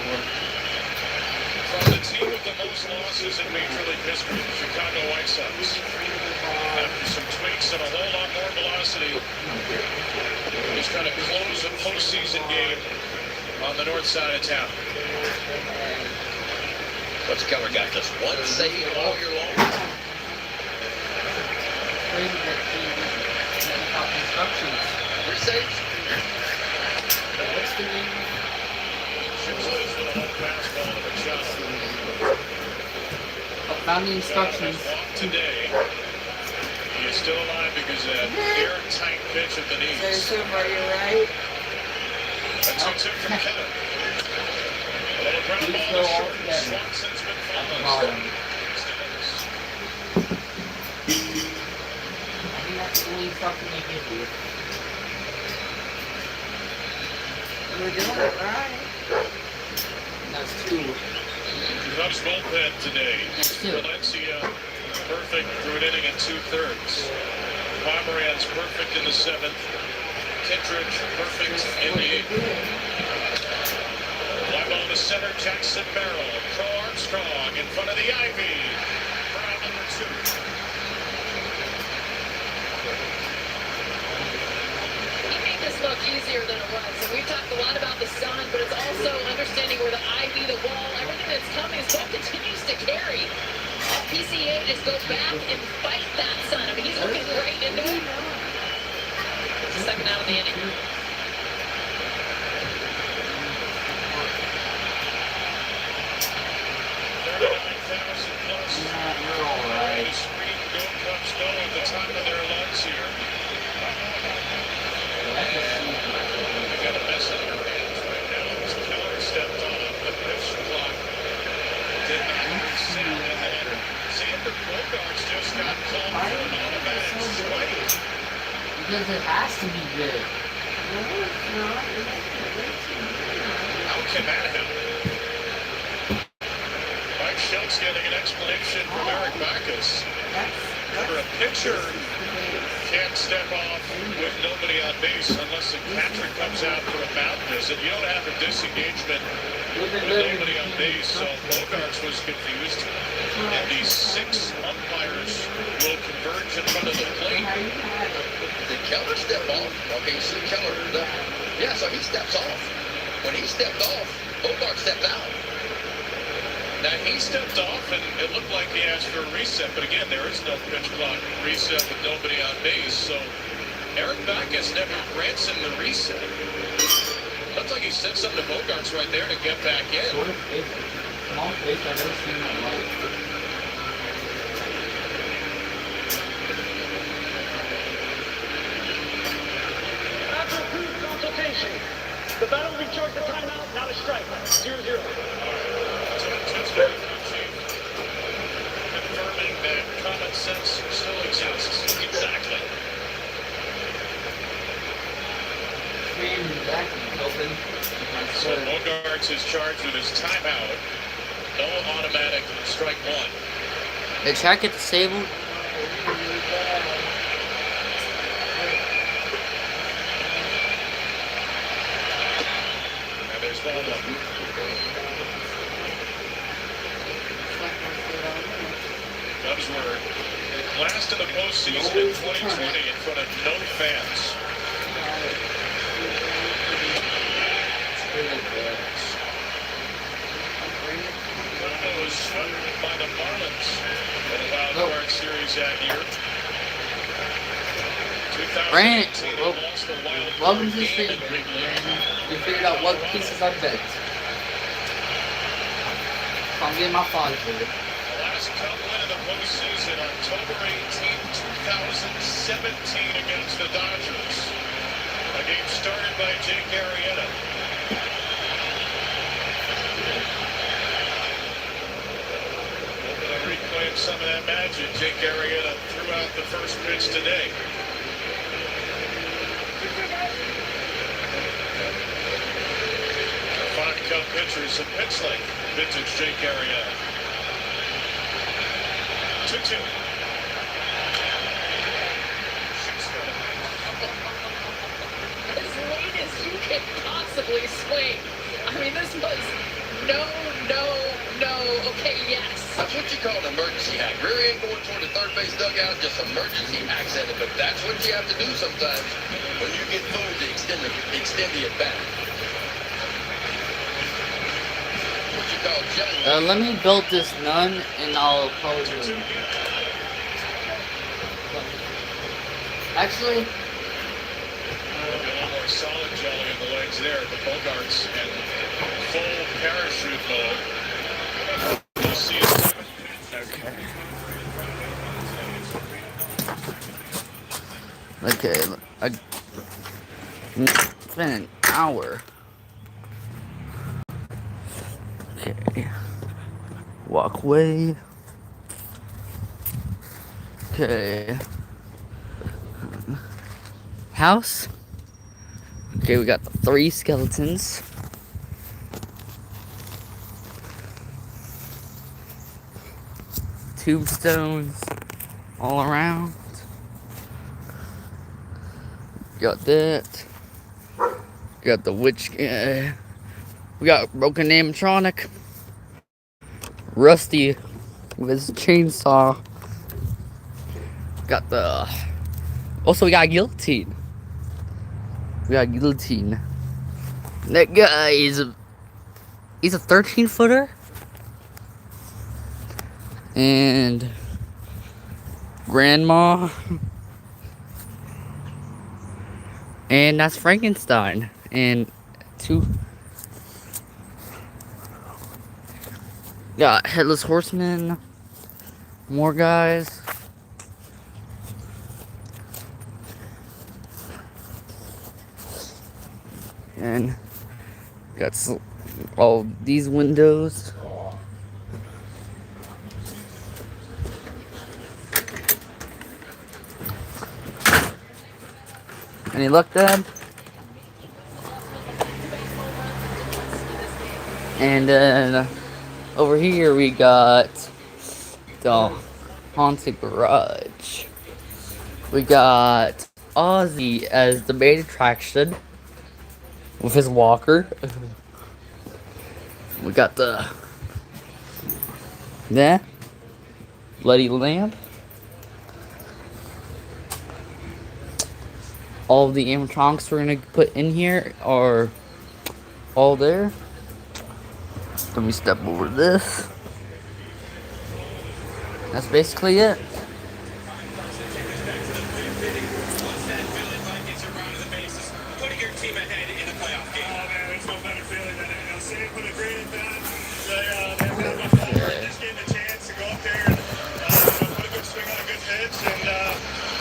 from the team with the most losses in Major League history, the Chicago White Sox. After some tweaks and a whole lot more velocity, he's trying to close a postseason game on the north side of town. What's Keller got? Just 1 save all year long. Three saves. What's the name? I found the instructions. Today, he is still alive because of that airtight pitch at the knees. Are you right? A 2-2 from Keller. A little ground ball to short. Swanson's been following. I think that's the only instruction they give you. We're doing it right. That's 2. Cubs bullpen today. Valencia perfect through an inning and 2/3. Pomeranz perfect in the 7th. Kittredge perfect in the 8th. Fly ball to center, Jackson Merrill. Crow Armstrong in front of the Ivy. For out number 2. You made this look easier than it was. And we've talked a lot about the sun, but it's also understanding where the Ivy, the wall, everything that's coming is what continues to carry. And PCA just go back and fight that sun. I mean, he's looking right into it. Second out of the inning. 39,000 plus. You're all right. Screen Go Cubs go at the top of their lungs here. They got a mess in their hands right now as Keller stepped on the pitch clock. Did not reset, and then Xander Bogaerts just got called for an automatic strike. Because it has to be good. How can that happen? Mike Schildt's getting an explanation from Eric Backus. Remember, a pitcher can't step off with nobody on base unless a catcher comes out for a mound visit. You don't have a disengagement with nobody on base, so Bogaerts was confused. And these 6 umpires will converge in front of the plate. Did Keller step off? Okay, so Keller, yeah, so he steps off. When he stepped off, Bogart stepped out. Now, he stepped off, and it looked like he asked for a reset, but again, there is no pitch clock reset with nobody on base, so Eric Backus never grants him the reset. Looks like he said something to Bogaerts right there to get back in. Small fish I've never seen in my life. After approved consultation, the battle recharged the timeout, not a strike. 0-0. Roberts is charged with his timeout. No automatic strike one. Did Shaq get disabled? And there's ball one. Cubs were last in the postseason in 2020 in front of no fans. Was swept by the Marlins in the wild card series that year. 2018, they lost the wild card Welcome to the game stream. in Wrigley. We figured out what pieces I bet. So I'm getting my five for it. The last Cub win of the postseason, October 18, 2017 against the Dodgers. A game started by Jake Arrieta. Reclaim some of that magic. Jake Arrieta threw out the first pitch today. The 5 Cub pitchers in pitch like vintage Jake Arrieta. 2-2. As late as you can possibly swing. I mean, this was no. Okay, yes. That's what you call an emergency hack. Rear end going toward the third base dugout, just emergency hacks at it. But that's what you have to do sometimes when you get forward to extend the at bat. What you call jelly. Let me build this none, and I'll probably do it. Actually, A little more solid jelly in the legs there at the Bogarts and full parachute mode. We'll see it. okay. It's been an hour. Okay. Walkway. Okay. House. Okay, we got 3 skeletons. Tombstones all around. Got that. Got the witch. We got broken animatronic. Rusty with his chainsaw. Got the. Also, we got guillotine. We got guillotine. That guy is he's a 13-footer. And grandma. And that's Frankenstein. And 2. Got Headless Horseman. More guys. And got all these windows. Any luck, Dad? And then over here we got the haunted garage. We got Ozzy as the main attraction with his walker. We got the bloody lamp. All of the animatronics we're gonna put in here are all there. Let me step over this. That's basically it. Putting your team ahead in the playoff game. Oh man, there's no better feeling than it. Sitting with a green and done. Just getting a chance to go up there and put a good swing on a good pitch, and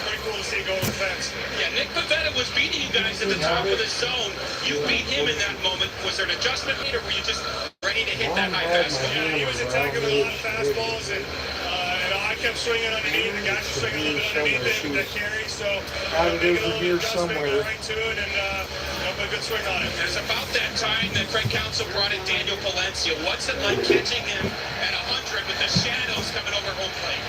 pretty cool to see go over the fence. Yeah, Nick Pivetta was beating you guys at the top of the zone. You beat him in that moment. Was there an adjustment made, or were you just ready to hit that high fastball? Yeah, he was attacking with a lot of fastballs, and I kept swinging underneath. The guys were swinging a little bit underneath it with that carry. So Out of making a little here adjustment, somewhere. got right to it, and put a good swing on it. It's about that time that Craig Counsell brought in Daniel Palencia. What's it like catching him at 100 with the shadows coming over home plate?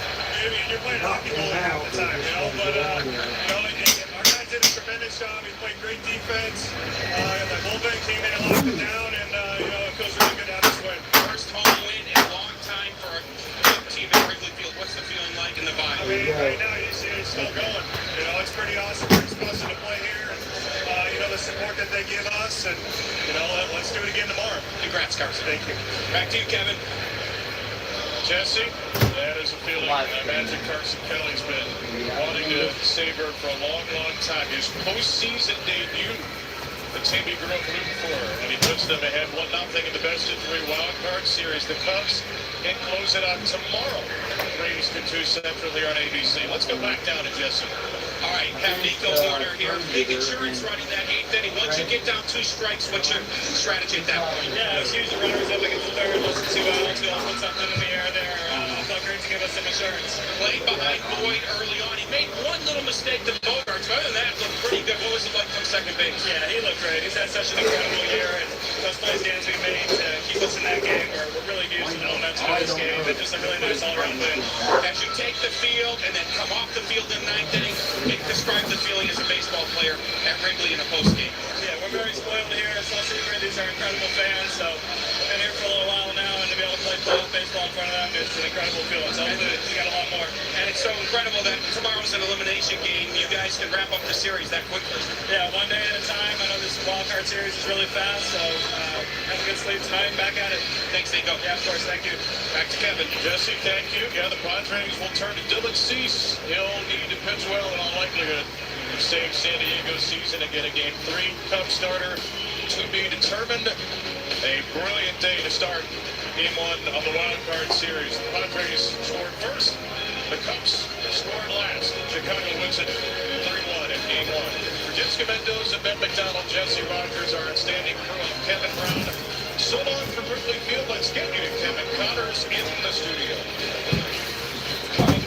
You're playing hockey ball half the time, you know, but our guys did a tremendous job. He played great defense. The bullpen came in and locked it down, and it feels really good to have this win. First home win in a long time for a big team at Wrigley Field. What's the feeling like in the vibe? I mean, right now you see it's still going. It's pretty awesome. Pretty special to play here, and the support that they give us, and let's do it again tomorrow. Congrats, Carson. Thank you. Back to you, Kevin. Jesse, that is a feeling I imagine Carson Kelly's been wanting to savor for a long, long time. His postseason debut, the team he grew up rooting for, and he puts them ahead 1-0 in the best-of-3 wild card series. The Cubs can close it out tomorrow, 3-2 Central here on ABC. Let's go back down to Jesse. All right, have Nico Warner here. Big insurance running that 8th inning. Once you get down 2 strikes, what's your strategy at that point? Yeah, let's use the runners up against the third. Let's see what else we'll put something in the air there. Tucker to give us some insurance. Played behind Boyd early on. He made one little mistake to Bogarts. Other than that, looked pretty good. What was it like from second base? Yeah, he looked great. He's had such an incredible year, and those play stands we made to keep us in that game where we're really using the momentum of this game. And just a really nice all-around win. As you take the field and then come off the field in 9th inning, describe the feeling as a baseball player at Wrigley in a postgame. Yeah, we're very spoiled here. It's no secret. These are incredible fans. So I've been here for a little while now, and to be able to play playoff baseball in front of them is an incredible feeling. So hopefully we got a lot more. And it's so incredible that tomorrow's an elimination game. You guys can wrap up the series that quickly. Yeah, one day at a time. I know this wild card series is really fast, so have a good sleep tonight. Back at it. Thanks, Nico. Yeah, of course. Thank you. Back to Kevin. Jesse, thank you. Yeah, the Padres will turn to Dylan Cease. He'll need to pitch well in all likelihood to save San Diego's season and get a Game 3 Cub starter to be determined. A brilliant day to start Game 1 of the wild card series. The Padres scored first. The Cubs scored last. Chicago wins it 3-1 in Game 1. For Jessica Mendoza, Ben McDonald, Jesse Rogers, our outstanding crew, and Kevin Brown. So long from Wrigley Field. Let's get you to Kevin Connors in the studio.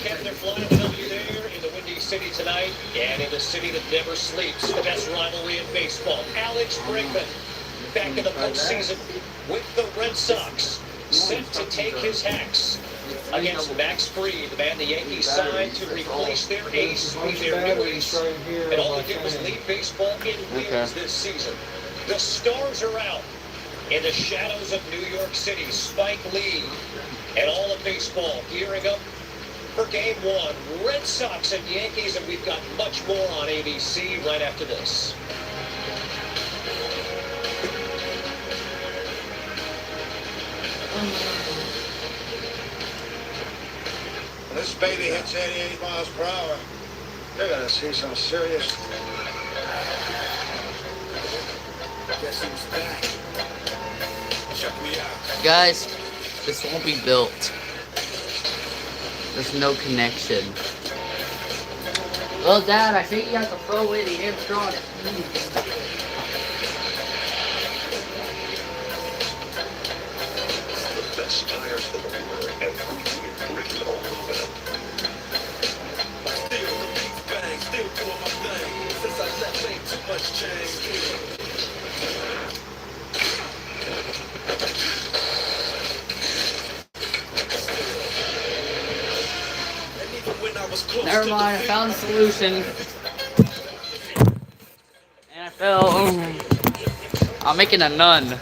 Kevin, they're flying the W there in the Windy City tonight, and in the city that never sleeps, the best rivalry in baseball. Alex Bregman back in the postseason with the Red Sox, set to take his hacks against Max Fried, the man the Yankees signed to replace their ace, their new ace, and all he did was lead baseball in wins this season. The stars are out in the shadows of New York City. Spike Lee and all of baseball gearing up for Game 1. Red Sox and Yankees, and we've got much more on ABC right after this. When this baby hits 88 miles per hour, you're gonna see some serious. Guess who's back? Check me out. Guys, this won't be built. There's no connection. Well, Dad, I think you have to throw away the animatronics. The best tires in the world, and bring it all aluminum. Still repeat bang, still doing my thing. Since I left, ain't too much change. Never mind, I found a solution. NFL. I'm making a nun.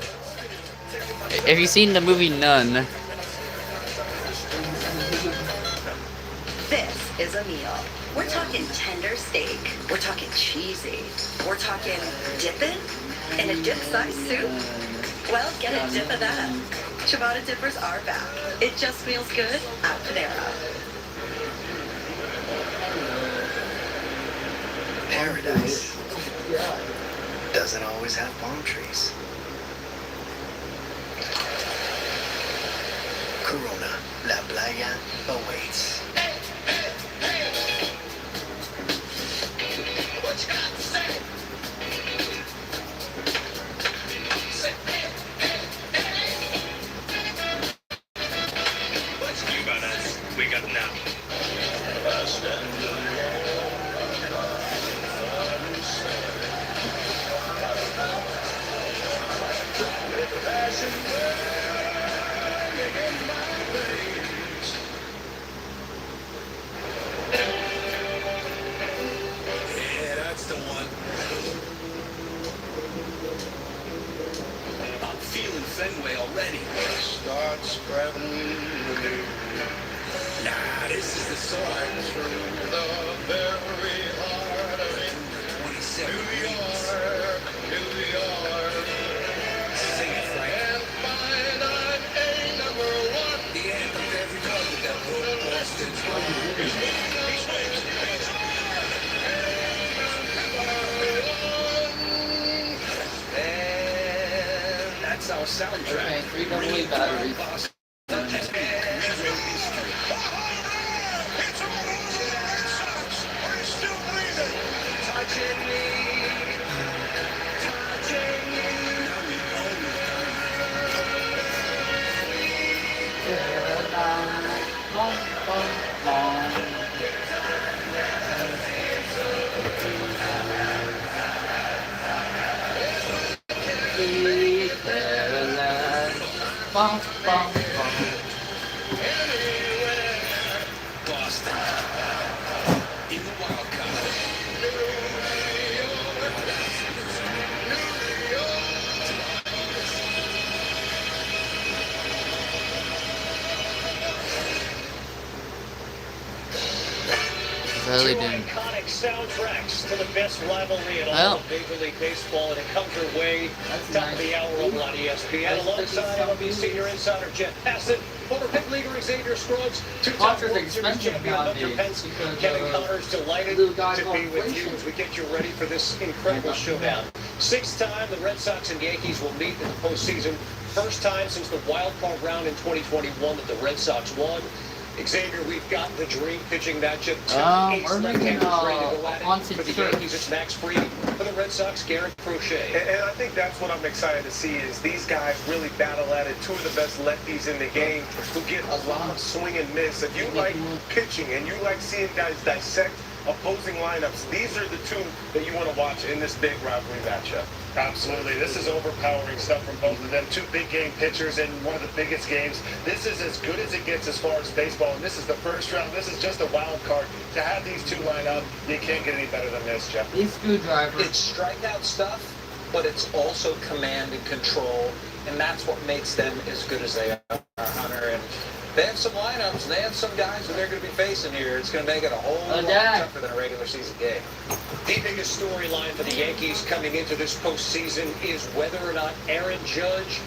Have you seen the movie Nun? This is a meal. We're talking tender steak. We're talking cheesy. We're talking dipping in a dip-sized soup. Well, get a dip of that. Ciabatta dippers are back. It just feels good at Panera. Paradise doesn't always have palm trees. Corona, La Playa awaits. What you got to say? What you about us? We got now. West and New Yeah, that's the one. I'm feeling Fenway already. Start spreading the news. Nah, this is the start. Through the very heart of it. 27 New York, New York. Sing it, Frank. And find I'm a number one. The anthem of every mother that wrote Boston's And that's our soundtrack. Okay, 3 AA batteries. Bum, bum, Boston. In the wild card. really Two didn't. iconic soundtracks to the best rivalry in all Well. of Major League Baseball, and it comes your way top of the hour over on ESPN. Alongside MLB senior insider Jeff Hassett, former big leaguer Xavier Scruggs, two-time Concerts World Series expensive champion Hunter nowadays Pence. because, Kevin Connor's delighted little guys to on be with you inflation. as we get you ready for this incredible showdown. Sixth time the Red Sox and Yankees will meet in the postseason. First time since the wild card round in 2021 that the Red Sox won. Xavier, we've got the dream pitching matchup. We're making For the Yankees, it's Max Fried. For the Red Sox, Garrett Crochet. And I think that's what I'm excited to see is these guys really battle at it. Two of the best lefties in the game who get a lot of swing and miss. If you like pitching and you like seeing guys dissect opposing lineups, these are the two that you want to watch in this big rivalry matchup. Absolutely. This is overpowering stuff from both of them. Two big game pitchers in one of the biggest games. This is as good as it gets as far as baseball, and this is the first round. This is just a wild card. To have these two line up, you can't get any better than this, Jeff. These screwdrivers. It's strikeout stuff, but it's also command and control, and that's what makes them as good as they are, Hunter. And they have some lineups, and they have some guys that they're going to be facing here. It's going to make it a whole lot tougher than a regular season game. The biggest storyline for the Yankees coming into this postseason is whether or not Aaron Judge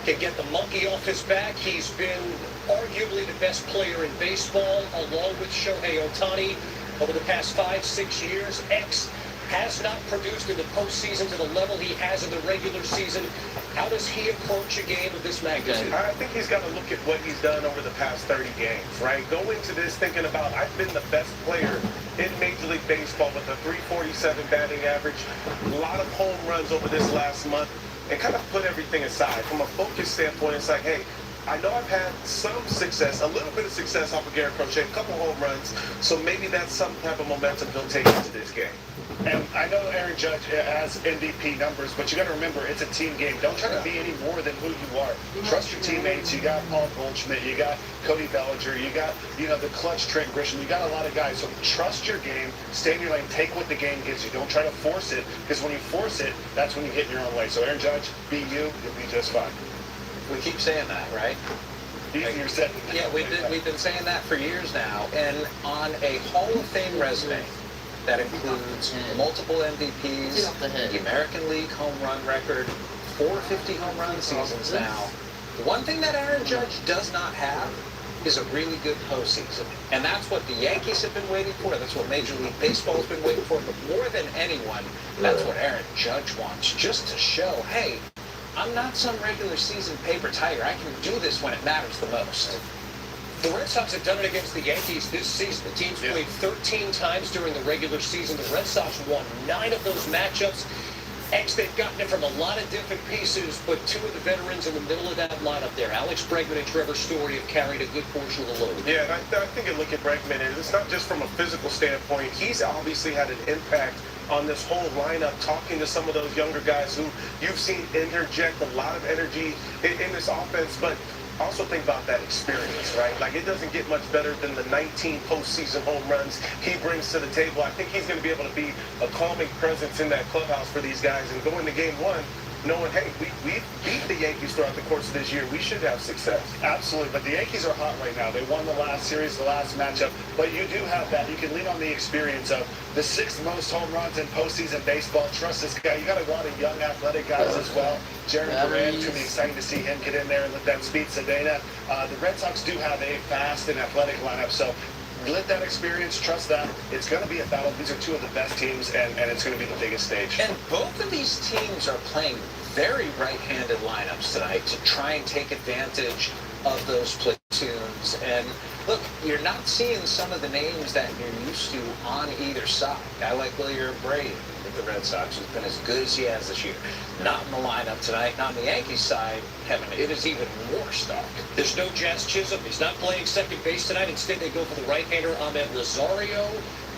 can get the monkey off his back. He's been arguably the best player in baseball, along with Shohei Ohtani, over the past 5-6 years. X has not produced in the postseason to the level he has in the regular season. How does he approach a game of this magnitude? I think he's got to look at what he's done over the past 30 games, right? Go into this thinking about, I've been the best player in Major League Baseball with a 347 batting average, a lot of home runs over this last month, and kind of put everything aside. From a focus standpoint, it's like, hey, I know I've had some success, a little bit of success off of Garrett Crochet, a couple home runs, so maybe that's some type of momentum he'll take into this game. And I know Aaron Judge has MVP numbers, but you got to remember, it's a team game. Don't try to be any more than who you are. Trust your teammates. You got Paul Goldschmidt. You got Cody Bellinger. You got, the clutch Trent Grisham. You got a lot of guys. So trust your game. Stay in your lane. Take what the game gives you. Don't try to force it, because when you force it, that's when you get in your own way. So Aaron Judge, be you. You'll be just fine. We keep saying that, right? Easier said than done. Yeah, we've been saying that for years now. And on a Hall of Fame resume that includes multiple MVPs, the American League home run record, 450 home run seasons now. The one thing that Aaron Judge does not have is a really good postseason. And that's what the Yankees have been waiting for. That's what Major League Baseball has been waiting for. But more than anyone, that's what Aaron Judge wants, just to show, hey, I'm not some regular season paper tiger. I can do this when it matters the most. The Red Sox have done it against the Yankees this season. The team's played 13 times during the regular season. The Red Sox won 9 of those matchups. X, they've gotten it from a lot of different pieces, but two of the veterans in the middle of that lineup there, Alex Bregman and Trevor Story, have carried a good portion of the load. Yeah, and I think you look at Bregman, and it's not just from a physical standpoint. He's obviously had an impact on this whole lineup, talking to some of those younger guys who you've seen interject a lot of energy in this offense, but also think about that experience, right? Like, it doesn't get much better than the 19 postseason home runs he brings to the table. I think he's going to be able to be a calming presence in that clubhouse for these guys and go into game one knowing, hey, we beat the Yankees throughout the course of this year. We should have success. Absolutely, but the Yankees are hot right now. They won the last series, the last matchup, but you do have that. You can lean on the experience of the 6th most home runs in postseason baseball. Trust this guy. You got a lot of young athletic guys as well. Jeremy Duran, it's going to be exciting to see him get in there and let that speed Sedena. The Red Sox do have a fast and athletic lineup, so let that experience, trust that. It's going to be a battle. These are two of the best teams, and it's going to be the biggest stage. And both of these teams are playing very right-handed lineups tonight to try and take advantage of those platoons. And look, you're not seeing some of the names that you're used to on either side. A guy like William Brave with the Red Sox has been as good as he has this year. Not in the lineup tonight. Not on the Yankees side, Kevin, it is even more stark. There's no Jazz Chisholm. He's not playing second base tonight. Instead, they go for the right-hander Ahmed Rosario.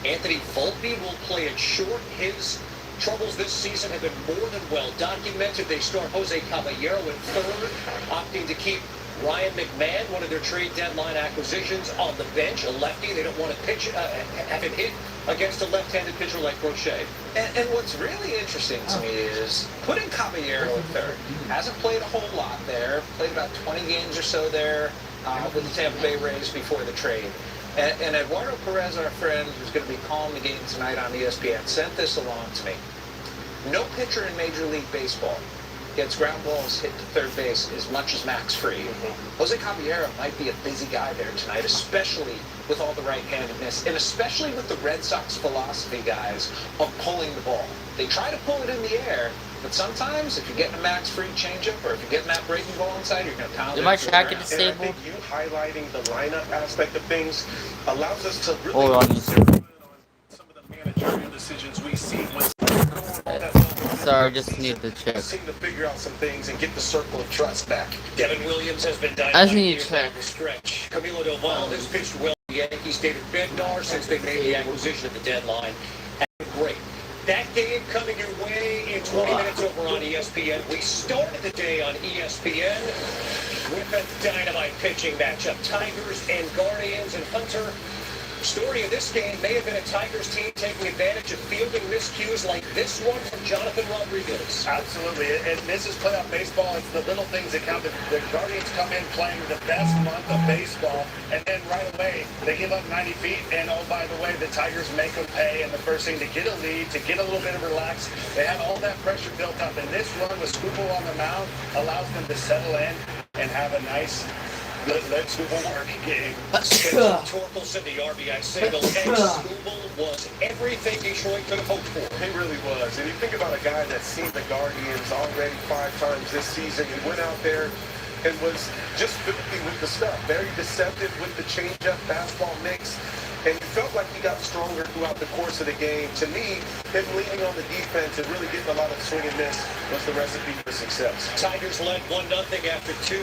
Anthony Volpe will play it short. His troubles this season have been more than well documented. They start Jose Caballero in third, opting to keep Ryan McMahon, one of their trade deadline acquisitions, on the bench, a lefty. They don't want to pitch, have him hit against a left-handed pitcher like Crochet. And what's really interesting to me is putting Caballero in third. Hasn't played a whole lot there. Played about 20 games or so there with the Tampa Bay Rays before the trade. And Eduardo Perez, our friend, who's going to be calling the game tonight on ESPN, sent this along to me. No pitcher in Major League Baseball gets ground balls hit to third base as much as Max Fried. Jose Caballero might be a busy guy there tonight, especially with all the right-handedness, and especially with the Red Sox philosophy, guys, of pulling the ball. They try to pull it in the air, but sometimes if you're getting a Max Fried changeup or if you're getting that breaking ball inside, you're going to pound it. My jacket And I think you highlighting the lineup aspect of things allows us to really Hold on. some of the managerial decisions we see when Sorry, I just need to check. seem to figure out some things and get the circle of trust back. Devin Williams has been I just dynamite need here to check. down the stretch. Camilo Doval has pitched well. The Yankees, David Bednar, since they made the acquisition at the deadline, has been great. That game coming your way in 20 minutes over on ESPN. We started the day on ESPN with a dynamite pitching matchup. Tigers and Guardians, and Hunter. Story of this game may have been a Tigers team taking advantage of fielding miscues like this one from Jonathan Rodriguez. Absolutely, and this is playoff baseball. It's the little things that count. The Guardians come in playing the best month of baseball, and then right away they give up 90 feet, and oh, by the way, the Tigers make them pay in the first inning to get a lead, to get a little bit of relax. They have all that pressure built up, and this run with Skubal on the mound allows them to settle in and have a nice let's do work game. Torkelson, the RBI single, and Skubal was everything Detroit could have hoped for. He really was. And you think about a guy that's seen the Guardians already 5 times this season. He went out there and was just filthy with the stuff. Very deceptive with the changeup fastball mix. And you felt like he got stronger throughout the course of the game. To me, him leaning on the defense and really getting a lot of swing and miss was the recipe for success. Tigers led 1-0 after 2.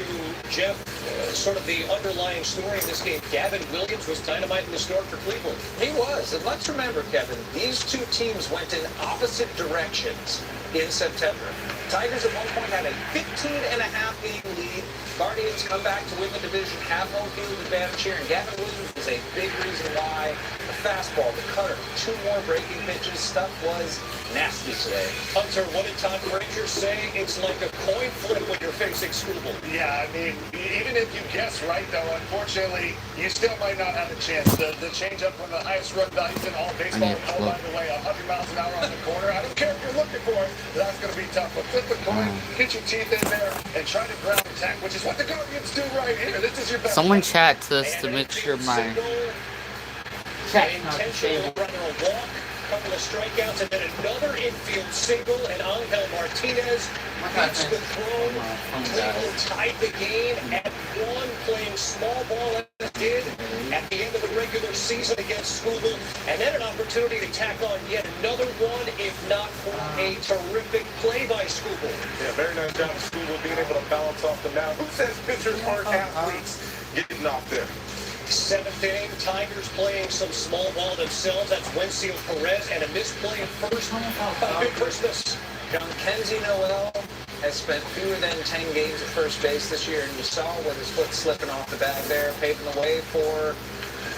Jeff, sort of the underlying story in this game, Gavin Williams was dynamite in the start for Cleveland. He was. And let's remember, Kevin, these two teams went in opposite directions in September. Tigers at one point had a 15.5-game lead. Guardians come back to win the division, have home field advantage here, and Gavin Williams is a big reason why. The fastball, the cutter, 2 more breaking pitches, stuff was nasty today. Hunter, what did Todd Frazier say? It's like a coin flip when you're facing Skubal. Yeah, I mean, even if you guess right, though, unfortunately, you still might not have a chance. The changeup, one of the highest run values in all baseball. Oh, by the way, 100 miles an hour on the corner. I don't care if you're looking for it, that's going to be tough. But flip a coin, get your teeth in there, and try to ground attack, which is what the Guardians do right here. This is your best. Someone chat to us to make sure my chat's not intentional disabled. runner a walk, couple of strikeouts, and then another infield single, and Angel Martinez beats the throw. Cleveland tied the game at 1, playing small ball at did at the end of the regular season against Schuylkill, and then an opportunity to tack on yet another one, if not for a terrific play by Schuylkill. Yeah, very nice job of Schuylkill being able to balance off the mound. Who says pitchers aren't athletes getting off there? Seventh inning, Tigers playing some small ball themselves. That's Wencio Perez and a misplay at first. Good Christmas. John Kenzie Noel has spent fewer than 10 games at first base this year, and you saw with his foot slipping off the bag there, paving the way for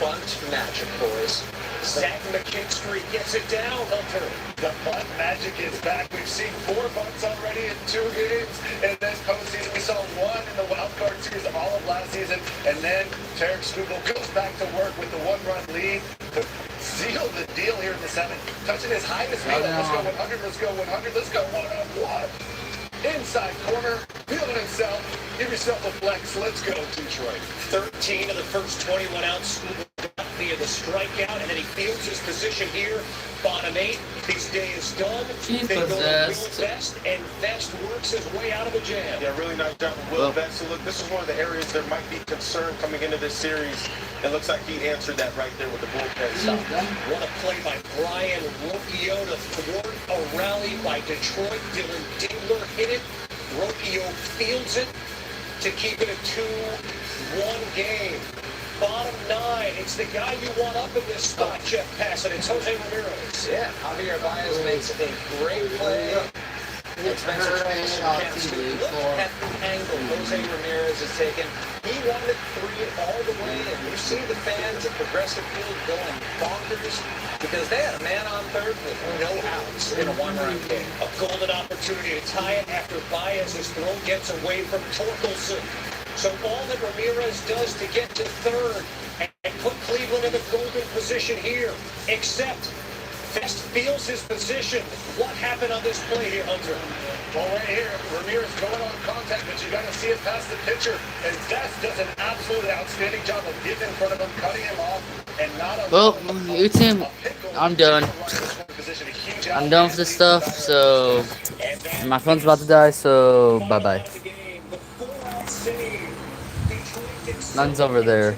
bunt magic, boys. Zach McKinstry gets it down, Hunter. The bunt magic is back. We've seen 4 bunts already in 2 games in this postseason. We saw 1 in the wild card series all of last season, and then Tarek Schuylkill goes back to work with the 1-run lead to seal the deal here in the 7th. Touching his highest speed. Let's go 100, let's go 100, let's go 1-on-1. Inside corner, fielding himself. Give yourself a flex. Let's go, Detroit. 13 of the first 21 outs via the strikeout, and then he fields his position here. Bottom 8, his day is done. They go to Will Best, and Best works his way out of a jam. Yeah, really nice job of Will Best. So look, this is one of the areas there might be concern coming into this series. It looks like he answered that right there with the bullpen stop. What a play by Brian Rocchio to thwart a rally by Detroit. Dylan Dingler hit it. Rocchio fields it to keep it a 2-1 game. Bottom 9, it's the guy you want up in this spot, Jeff Passett. It's Jose Ramirez. Yeah, Javier Baez makes a great play. Spencer Tracy can't speak. Look at the angle Jose Ramirez has taken. He wanted 3 all the way, and you see the fans at Progressive Field going bonkers because they had a man on third with no outs in a 1-run game. A golden opportunity to tie it after Baez's throw gets away from Torkelson. So all that Ramirez does to get to third and put Cleveland in a golden position here, except Best feels his position. What happened on this play here, Hunter? Well, right here, Ramirez going on contact, but you got to see it past the pitcher. And Best does an absolutely outstanding job of getting in front of him, cutting him off, and not a... Well, YouTube, I'm done. I'm done with this stuff, so my phone's about to die, so bye-bye. None's over there.